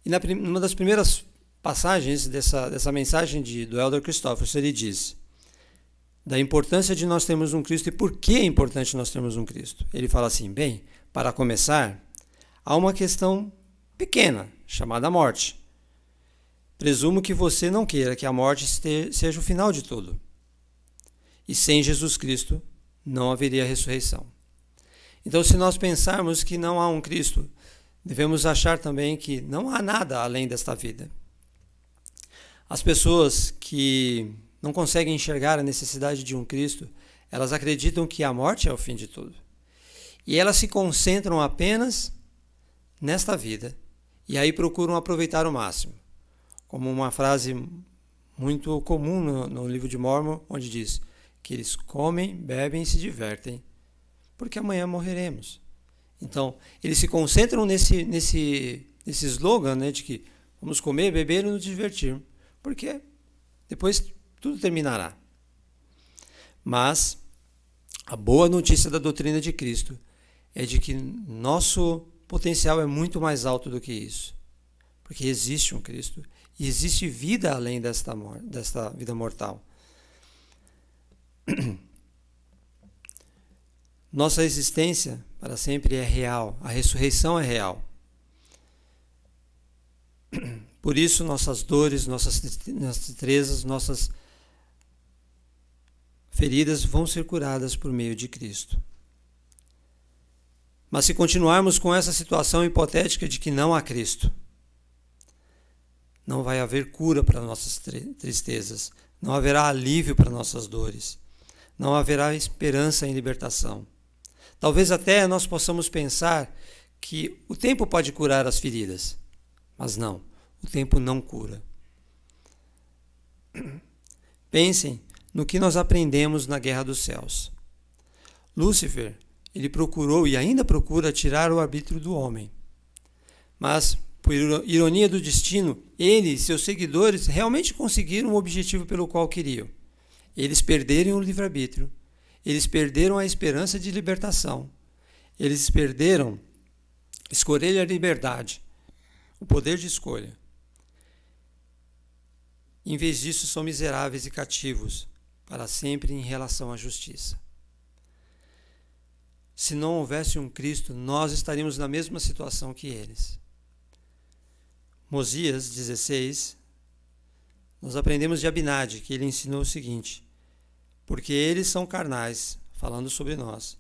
E numa das primeiras passagens dessa mensagem do elder Christofferson, ele diz da importância de nós termos um Cristo e por que é importante nós termos um Cristo. Ele fala assim, para começar, há uma questão pequena, chamada morte. Presumo que você não queira que a morte seja o final de tudo. E sem Jesus Cristo, não haveria ressurreição. Então, se nós pensarmos que não há um Cristo, devemos achar também que não há nada além desta vida. As pessoas que não conseguem enxergar a necessidade de um Cristo, elas acreditam que a morte é o fim de tudo. E elas se concentram apenas nesta vida, e aí procuram aproveitar o máximo. Como uma frase muito comum no livro de Mormon, onde diz que eles comem, bebem e se divertem, porque amanhã morreremos. Então, eles se concentram nesse slogan, né, de que vamos comer, beber e nos divertir, porque depois tudo terminará. Mas a boa notícia da doutrina de Cristo é de que nosso potencial é muito mais alto do que isso, porque existe um Cristo e existe vida além desta vida mortal. Nossa existência para sempre é real, a ressurreição é real. Por isso, nossas dores, nossas tristezas, nossas feridas vão ser curadas por meio de Cristo. Mas se continuarmos com essa situação hipotética de que não há Cristo, não vai haver cura para nossas tristezas, não haverá alívio para nossas dores, não haverá esperança em libertação. Talvez até nós possamos pensar que o tempo pode curar as feridas, mas não, o tempo não cura. Pensem no que nós aprendemos na Guerra dos Céus. Lúcifer, ele procurou e ainda procura tirar o arbítrio do homem. Mas, por ironia do destino, ele e seus seguidores realmente conseguiram o objetivo pelo qual queriam. Eles perderam o livre-arbítrio. Eles perderam a esperança de libertação. Eles perderam escolher a liberdade, o poder de escolha. Em vez disso, são miseráveis e cativos para sempre em relação à justiça. Se não houvesse um Cristo, nós estaríamos na mesma situação que eles. Mosias 16, nós aprendemos de Abinadi, que ele ensinou o seguinte: porque eles são carnais, falando sobre nós,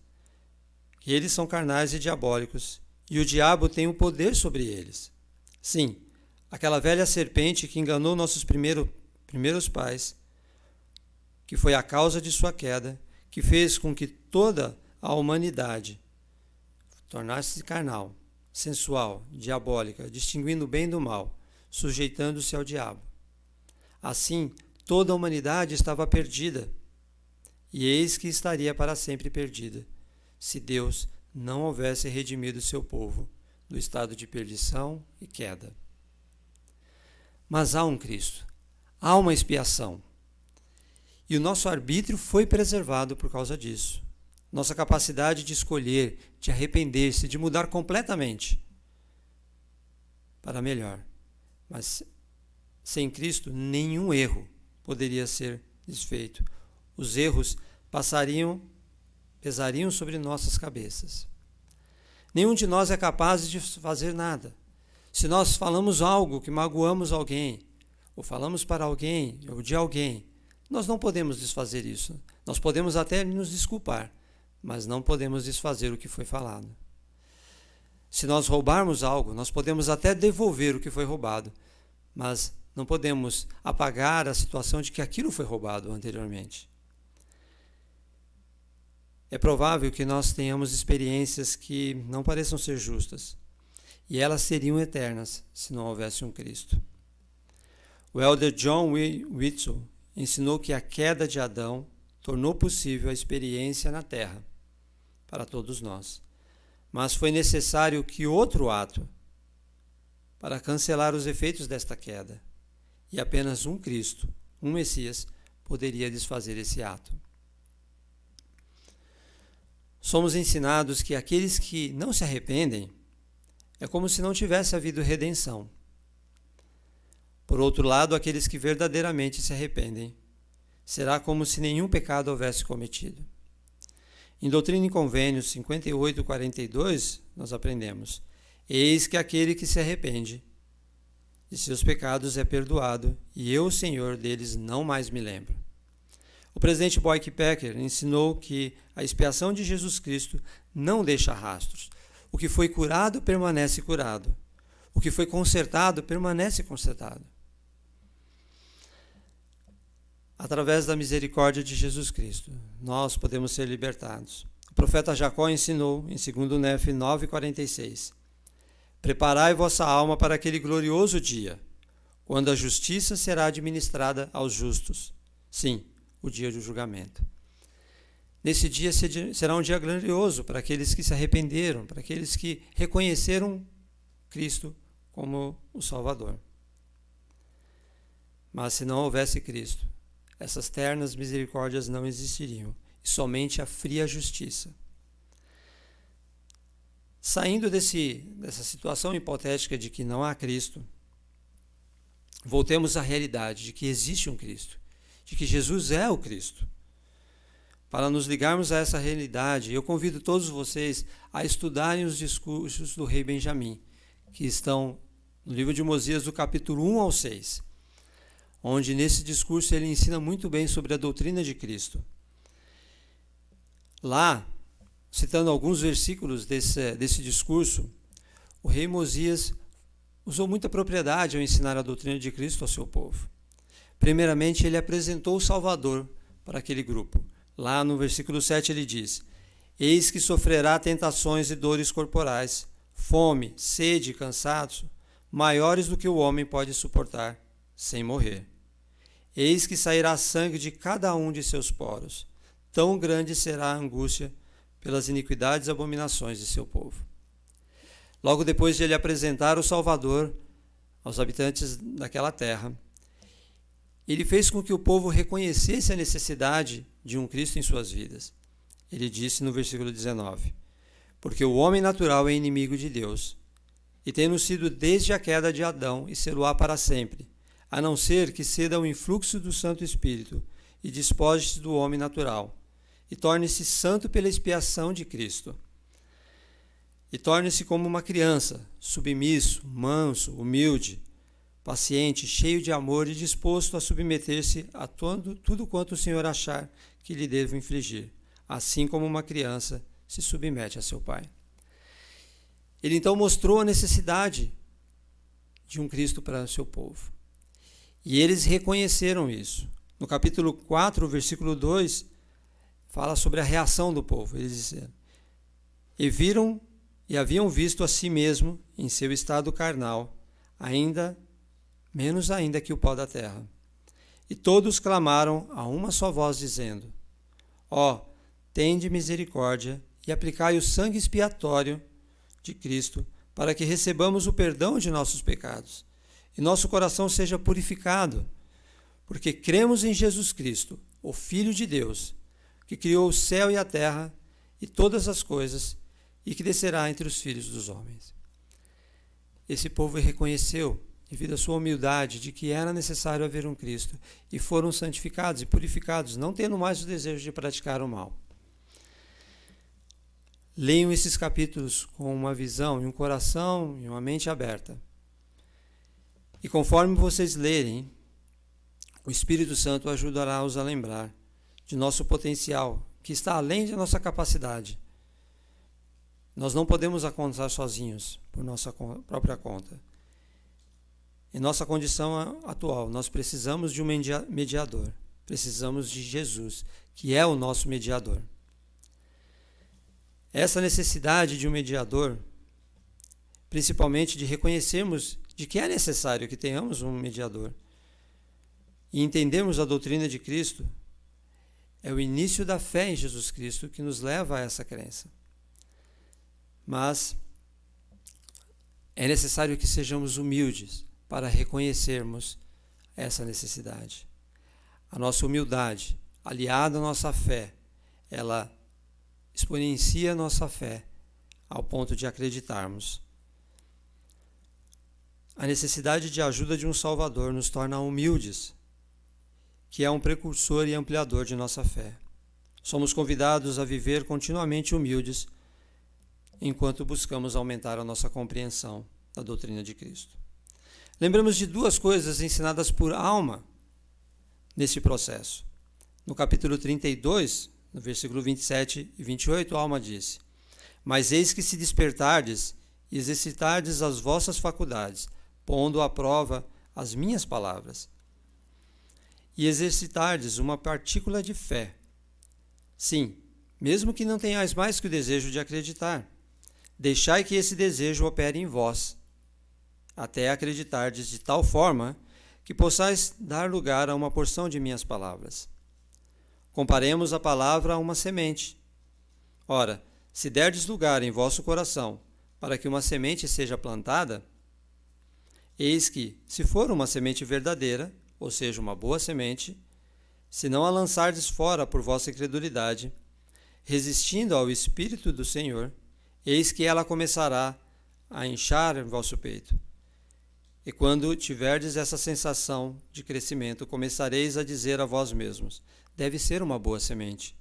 que eles são carnais e diabólicos, e o diabo tem o poder sobre eles. Sim, aquela velha serpente que enganou nossos primeiros pais, que foi a causa de sua queda, que fez com que toda a humanidade tornasse-se carnal, sensual, diabólica, distinguindo o bem do mal, sujeitando-se ao diabo. Assim, toda a humanidade estava perdida, e eis que estaria para sempre perdida, se Deus não houvesse redimido seu povo do estado de perdição e queda. Mas há um Cristo, há uma expiação, e o nosso arbítrio foi preservado por causa disso. Nossa capacidade de escolher, de arrepender-se, de mudar completamente para melhor. Mas sem Cristo, nenhum erro poderia ser desfeito. Os erros pesariam sobre nossas cabeças. Nenhum de nós é capaz de fazer nada. Se nós falamos algo que magoamos alguém, ou falamos para alguém, ou de alguém, nós não podemos desfazer isso. Nós podemos até nos desculpar, mas não podemos desfazer o que foi falado. Se nós roubarmos algo, nós podemos até devolver o que foi roubado, mas não podemos apagar a situação de que aquilo foi roubado anteriormente. É provável que nós tenhamos experiências que não pareçam ser justas, e elas seriam eternas se não houvesse um Cristo. O elder John Whitson ensinou que a queda de Adão tornou possível a experiência na terra para todos nós. Mas foi necessário que outro ato para cancelar os efeitos desta queda. E apenas um Cristo, um Messias, poderia desfazer esse ato. Somos ensinados que aqueles que não se arrependem é como se não tivesse havido redenção. Por outro lado, aqueles que verdadeiramente se arrependem, será como se nenhum pecado houvesse cometido. Em Doutrina e Convênios 58:42, nós aprendemos: eis que aquele que se arrepende de seus pecados é perdoado, e eu, Senhor, deles não mais me lembro. O presidente Boyd Packer ensinou que a expiação de Jesus Cristo não deixa rastros. O que foi curado permanece curado. O que foi consertado permanece consertado. Através da misericórdia de Jesus Cristo, nós podemos ser libertados. O profeta Jacó ensinou, em 2 Nefe 9:46, preparai vossa alma para aquele glorioso dia, quando a justiça será administrada aos justos. Sim, o dia do julgamento. Nesse dia será um dia glorioso para aqueles que se arrependeram, para aqueles que reconheceram Cristo como o Salvador. Mas se não houvesse Cristo, essas ternas misericórdias não existiriam, e somente a fria justiça. Saindo dessa situação hipotética de que não há Cristo, voltemos à realidade de que existe um Cristo, de que Jesus é o Cristo. Para nos ligarmos a essa realidade, eu convido todos vocês a estudarem os discursos do rei Benjamim, que estão no livro de Mosias, do capítulo 1 ao 6, onde nesse discurso ele ensina muito bem sobre a doutrina de Cristo. Lá, citando alguns versículos desse discurso, o rei Mosias usou muita propriedade ao ensinar a doutrina de Cristo ao seu povo. Primeiramente, ele apresentou o Salvador para aquele grupo. Lá no versículo 7 ele diz: eis que sofrerá tentações e dores corporais, fome, sede e cansaço, maiores do que o homem pode suportar, sem morrer. Eis que sairá sangue de cada um de seus poros, tão grande será a angústia pelas iniquidades e abominações de seu povo. Logo depois de ele apresentar o Salvador aos habitantes daquela terra, ele fez com que o povo reconhecesse a necessidade de um Cristo em suas vidas. Ele disse no versículo 19: porque o homem natural é inimigo de Deus, e tendo sido desde a queda de Adão, e ser-o-á para sempre, a não ser que ceda ao influxo do Santo Espírito e despoje-se do homem natural, e torne-se santo pela expiação de Cristo. E torne-se como uma criança, submisso, manso, humilde, paciente, cheio de amor e disposto a submeter-se a tudo quanto o Senhor achar que lhe devo infligir, assim como uma criança se submete a seu pai. Ele então mostrou a necessidade de um Cristo para o seu povo. E eles reconheceram isso. No capítulo 4, versículo 2, fala sobre a reação do povo. Eles disseram: e viram e haviam visto a si mesmo em seu estado carnal, menos ainda que o pó da terra. E todos clamaram a uma só voz, dizendo: ó, tende misericórdia e aplicai o sangue expiatório de Cristo, para que recebamos o perdão de nossos pecados, e nosso coração seja purificado, porque cremos em Jesus Cristo, o Filho de Deus, que criou o céu e a terra e todas as coisas, e que descerá entre os filhos dos homens. Esse povo reconheceu, devido à sua humildade, de que era necessário haver um Cristo, e foram santificados e purificados, não tendo mais o desejo de praticar o mal. Leiam esses capítulos com uma visão e um coração e uma mente aberta. E conforme vocês lerem, o Espírito Santo ajudará-os a lembrar de nosso potencial, que está além de nossa capacidade. Nós não podemos alcançar sozinhos, por nossa própria conta. Em nossa condição atual, nós precisamos de um mediador. Precisamos de Jesus, que é o nosso mediador. Essa necessidade de um mediador, principalmente de reconhecermos de que é necessário que tenhamos um mediador e entendermos a doutrina de Cristo, é o início da fé em Jesus Cristo que nos leva a essa crença. Mas é necessário que sejamos humildes para reconhecermos essa necessidade. A nossa humildade, aliada à nossa fé, ela exponencia a nossa fé ao ponto de acreditarmos. A necessidade de ajuda de um Salvador nos torna humildes, que é um precursor e ampliador de nossa fé. Somos convidados a viver continuamente humildes enquanto buscamos aumentar a nossa compreensão da doutrina de Cristo. Lembramos de duas coisas ensinadas por Alma nesse processo. No capítulo 32, no versículo 27 e 28, Alma disse: mas eis que se despertardes e exercitardes as vossas faculdades, pondo à prova as minhas palavras, e exercitardes uma partícula de fé. Sim, mesmo que não tenhais mais que o desejo de acreditar, deixai que esse desejo opere em vós, até acreditardes de tal forma que possais dar lugar a uma porção de minhas palavras. Comparemos a palavra a uma semente. Ora, se derdes lugar em vosso coração para que uma semente seja plantada, eis que, se for uma semente verdadeira, ou seja, uma boa semente, se não a lançardes fora por vossa incredulidade, resistindo ao Espírito do Senhor, eis que ela começará a inchar em vosso peito. E quando tiverdes essa sensação de crescimento, começareis a dizer a vós mesmos: deve ser uma boa semente.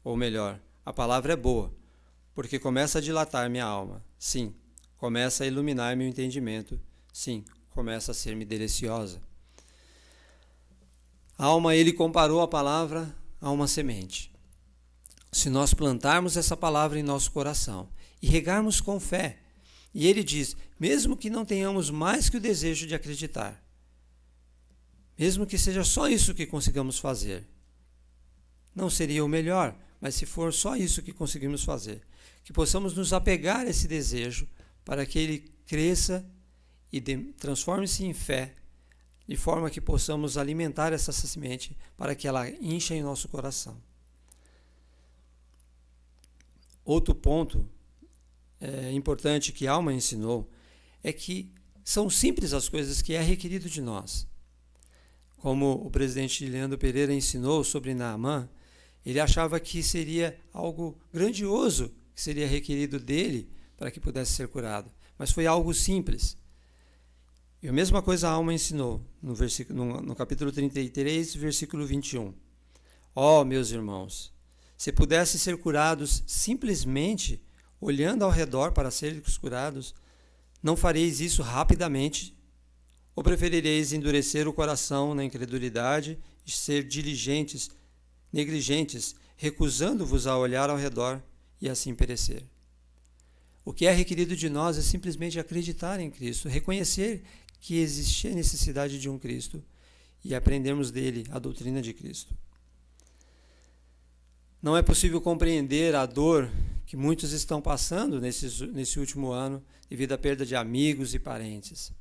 Ou melhor, a palavra é boa, porque começa a dilatar minha alma. Sim, começa a iluminar meu entendimento. Sim, começa a ser-me deliciosa. Alma, ele comparou a palavra a uma semente. Se nós plantarmos essa palavra em nosso coração e regarmos com fé, E ele diz, mesmo que não tenhamos mais que o desejo de acreditar, mesmo que seja só isso que consigamos fazer, não seria o melhor, mas se for só isso que conseguimos fazer, que possamos nos apegar a esse desejo para que ele cresça e transforme-se em fé, de forma que possamos alimentar essa semente para que ela encha em nosso coração. Outro ponto importante que Alma ensinou é que são simples as coisas que é requerido de nós. Como o presidente Leandro Pereira ensinou sobre Naamã, ele achava que seria algo grandioso que seria requerido dele para que pudesse ser curado. Mas foi algo simples. E a mesma coisa a Alma ensinou no capítulo 33, versículo 21. Ó, meus irmãos, se pudessem ser curados simplesmente olhando ao redor para serem curados, não fareis isso rapidamente? Ou preferireis endurecer o coração na incredulidade e ser negligentes, recusando-vos a olhar ao redor e assim perecer? O que é requerido de nós é simplesmente acreditar em Cristo, reconhecer que existe a necessidade de um Cristo e aprendermos dele a doutrina de Cristo. Não é possível compreender a dor que muitos estão passando nesse último ano devido à perda de amigos e parentes.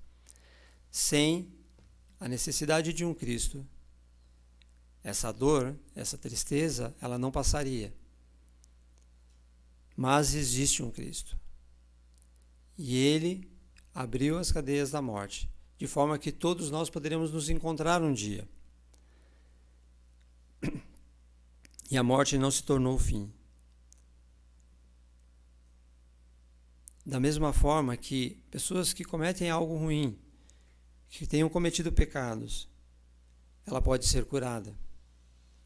Sem a necessidade de um Cristo, essa dor, essa tristeza, ela não passaria. Mas existe um Cristo. E ele abriu as cadeias da morte, de forma que todos nós poderemos nos encontrar um dia. E a morte não se tornou o fim. Da mesma forma que pessoas que cometem algo ruim, que tenham cometido pecados, ela pode ser curada.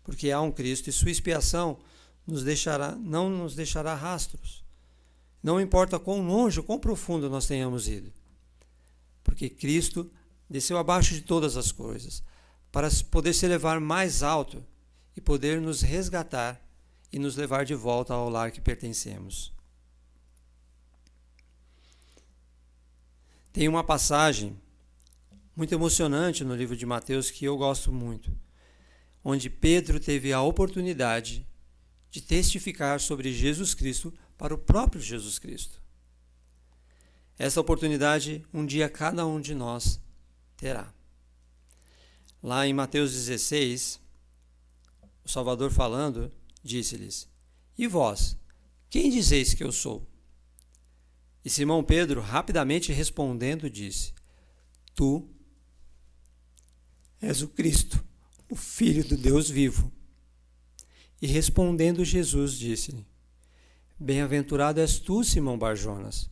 Porque há um Cristo e sua expiação não nos deixará rastros. Não importa quão longe ou quão profundo nós tenhamos ido. Porque Cristo desceu abaixo de todas as coisas, para poder se elevar mais alto e poder nos resgatar e nos levar de volta ao lar que pertencemos. Tem uma passagem muito emocionante no livro de Mateus que eu gosto muito, onde Pedro teve a oportunidade de testificar sobre Jesus Cristo para o próprio Jesus Cristo. Essa oportunidade um dia cada um de nós terá. Lá em Mateus 16, o Salvador falando, disse-lhes: E vós, quem dizeis que eu sou? E Simão Pedro, rapidamente respondendo, disse: Tu és o Cristo, o Filho do Deus vivo. E respondendo Jesus, disse-lhe: Bem-aventurado és tu, Simão Barjonas,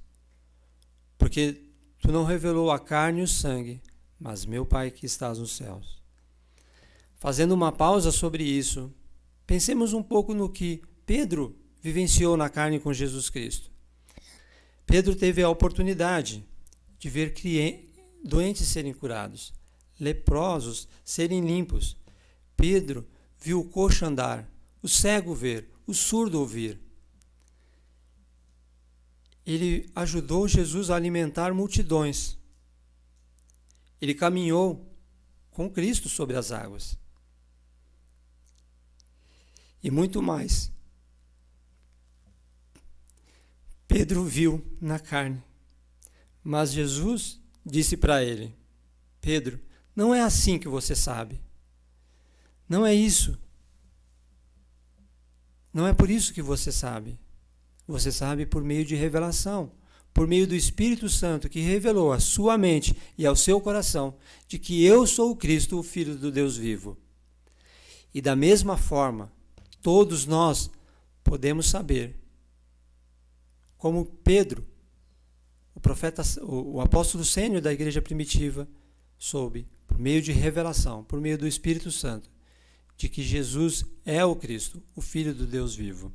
porque tu não revelou a carne e o sangue, mas meu Pai que estás nos céus. Fazendo uma pausa sobre isso, pensemos um pouco no que Pedro vivenciou na carne com Jesus Cristo. Pedro teve a oportunidade de ver doentes serem curados, leprosos serem limpos. Pedro viu o coxo andar, o cego ver, o surdo ouvir. Ele ajudou Jesus a alimentar multidões. Ele caminhou com Cristo sobre as águas. E muito mais. Pedro viu na carne, mas Jesus disse para ele: Pedro, não é assim que você sabe. Não é isso. Não é por isso que você sabe. Você sabe por meio de revelação, por meio do Espírito Santo que revelou à sua mente e ao seu coração de que eu sou o Cristo, o Filho do Deus vivo. E da mesma forma, todos nós podemos saber, como Pedro, o apóstolo sênior da igreja primitiva, soube, por meio de revelação, por meio do Espírito Santo, de que Jesus é o Cristo, o Filho do Deus vivo.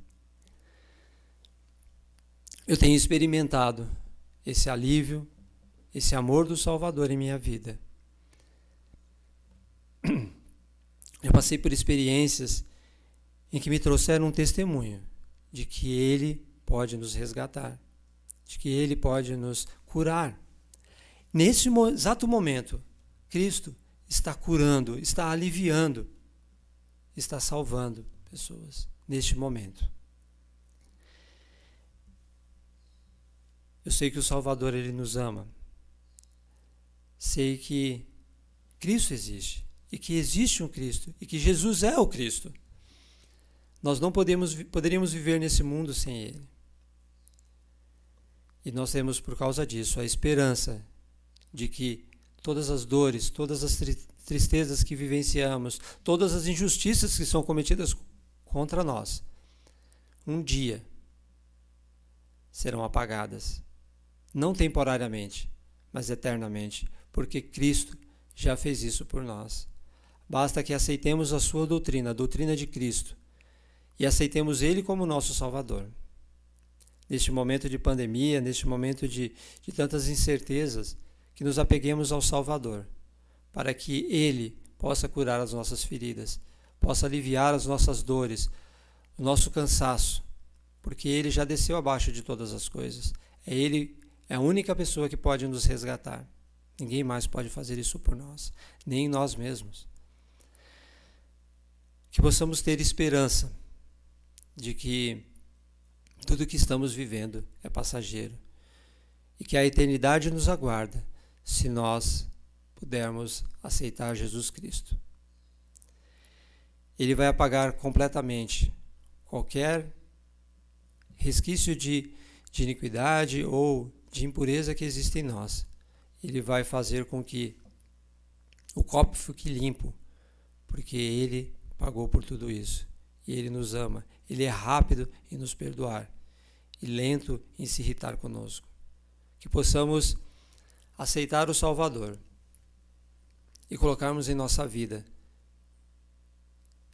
Eu tenho experimentado esse alívio, esse amor do Salvador em minha vida. Eu passei por experiências em que me trouxeram um testemunho de que Ele pode nos resgatar de que Ele pode nos curar. Nesse exato momento, Cristo está curando, está aliviando, está salvando pessoas neste momento. Eu sei que o Salvador, Ele nos ama. Sei que Cristo existe e que existe um Cristo e que Jesus é o Cristo. Nós não poderíamos viver nesse mundo sem Ele. E nós temos, por causa disso, a esperança de que todas as dores, todas as tristezas que vivenciamos, todas as injustiças que são cometidas contra nós, um dia serão apagadas. Não temporariamente, mas eternamente, porque Cristo já fez isso por nós. Basta que aceitemos a sua doutrina, a doutrina de Cristo, e aceitemos Ele como nosso Salvador. Neste momento de pandemia, neste momento de tantas incertezas, que nos apeguemos ao Salvador, para que Ele possa curar as nossas feridas, possa aliviar as nossas dores, o nosso cansaço, porque Ele já desceu abaixo de todas as coisas. Ele é a única pessoa que pode nos resgatar. Ninguém mais pode fazer isso por nós, nem nós mesmos. Que possamos ter esperança de que tudo que estamos vivendo é passageiro e que a eternidade nos aguarda se nós pudermos aceitar Jesus Cristo. Ele vai apagar completamente qualquer resquício de iniquidade ou de impureza que existe em nós. Ele vai fazer com que o copo fique limpo, porque Ele pagou por tudo isso. E Ele nos ama. Ele é rápido em nos perdoar e lento em se irritar conosco. Que possamos aceitar o Salvador e colocarmos em nossa vida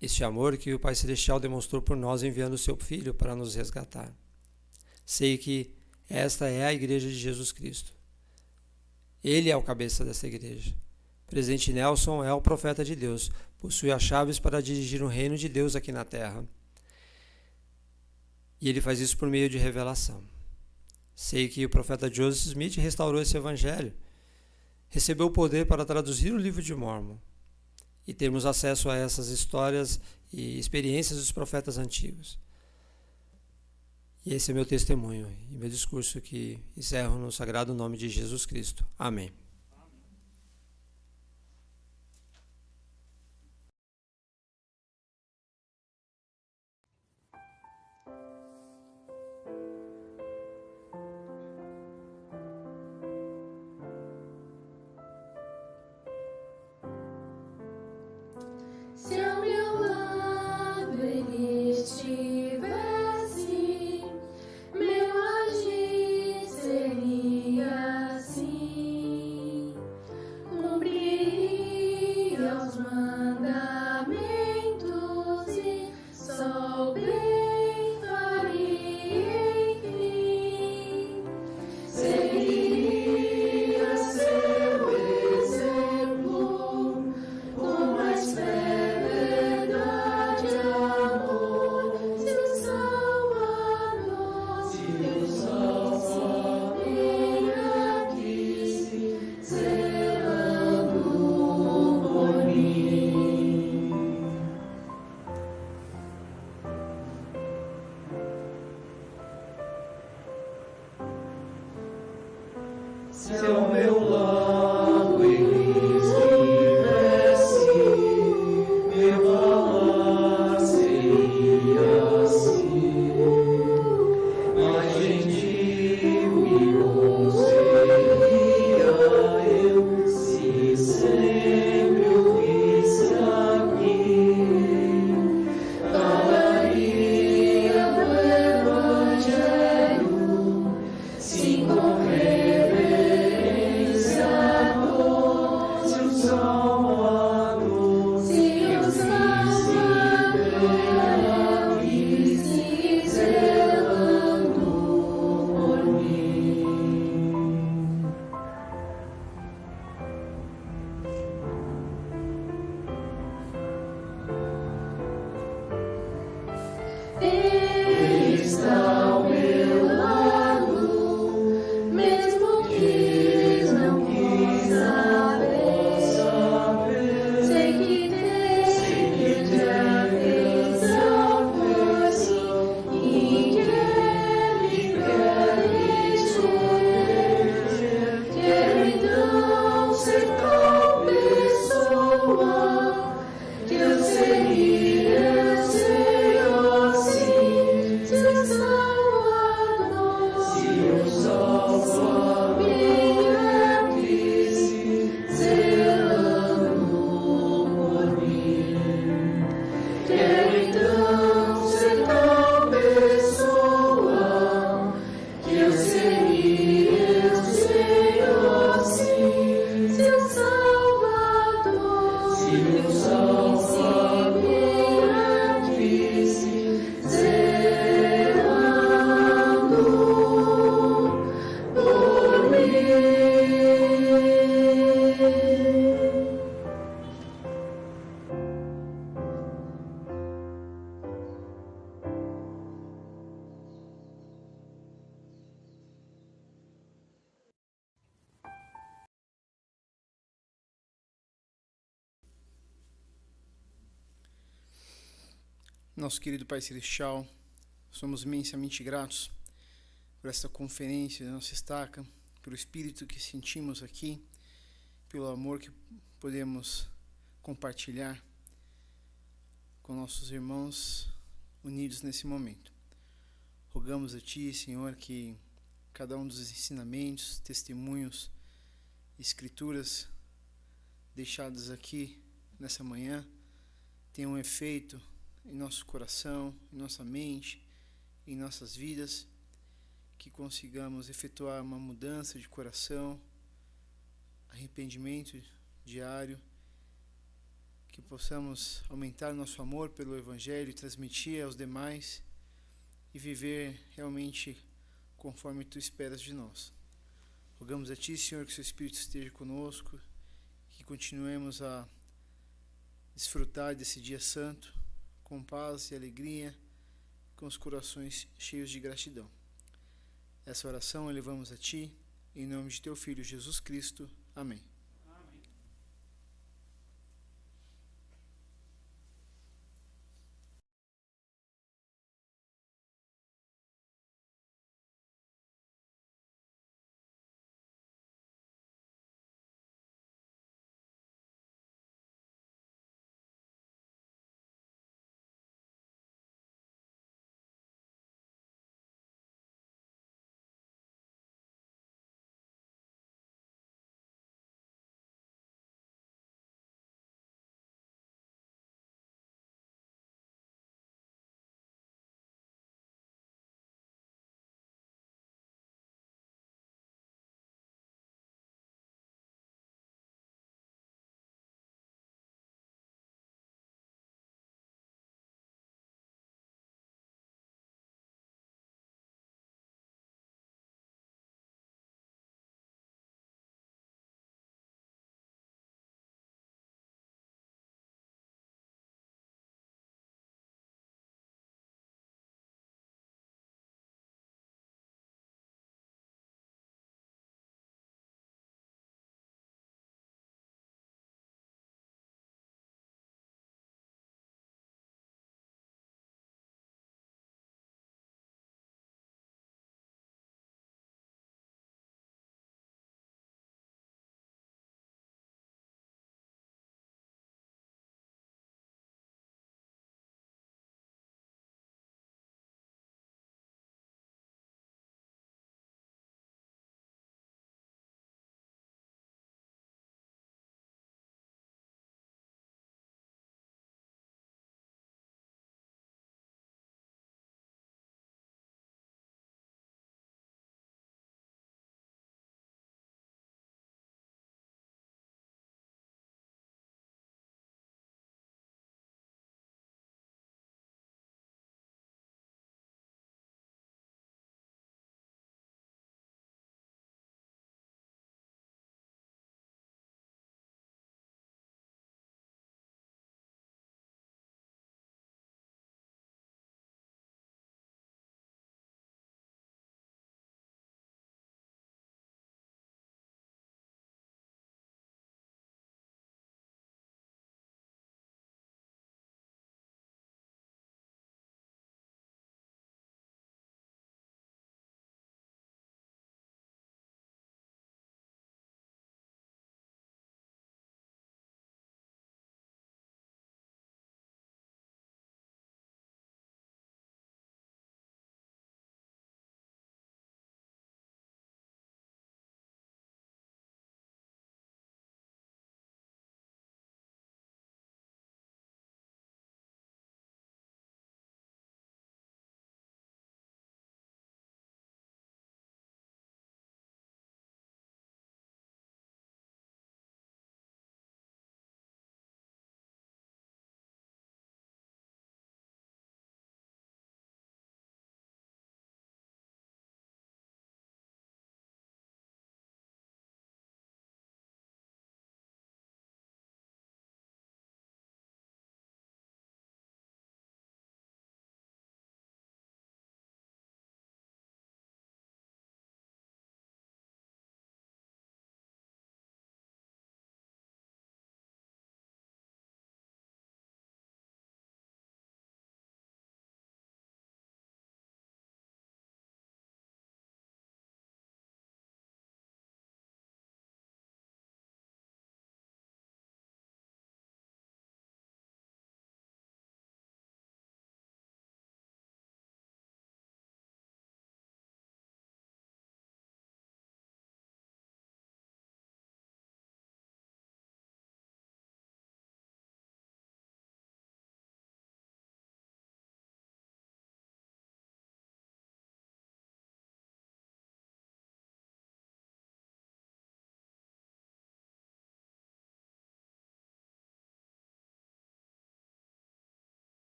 este amor que o Pai Celestial demonstrou por nós enviando o seu Filho para nos resgatar. Sei que esta é a Igreja de Jesus Cristo. Ele é o cabeça dessa igreja. Presidente Nelson é o profeta de Deus, possui as chaves para dirigir o reino de Deus aqui na terra. E ele faz isso por meio de revelação. Sei que o profeta Joseph Smith restaurou esse evangelho, recebeu o poder para traduzir o livro de Mórmon e termos acesso a essas histórias e experiências dos profetas antigos. E esse é meu testemunho e meu discurso que encerro no sagrado nome de Jesus Cristo. Amém. Se ao meu lado Ele estivesse, meu agir seria assim, cumpriria os mandamentos e só o bem faria. Nosso querido Pai Celestial, somos imensamente gratos por esta conferência da nossa estaca, pelo espírito que sentimos aqui, pelo amor que podemos compartilhar com nossos irmãos unidos nesse momento. Rogamos a Ti, Senhor, que cada um dos ensinamentos, testemunhos, escrituras deixadas aqui nessa manhã tenham um efeito em nosso coração, em nossa mente, em nossas vidas, que consigamos efetuar uma mudança de coração, arrependimento diário, que possamos aumentar nosso amor pelo Evangelho e transmitir aos demais e viver realmente conforme Tu esperas de nós. Rogamos a Ti, Senhor, que Seu Espírito esteja conosco, que continuemos a desfrutar desse dia santo, com paz e alegria, com os corações cheios de gratidão. Essa oração elevamos a Ti, em nome de Teu Filho Jesus Cristo. Amém.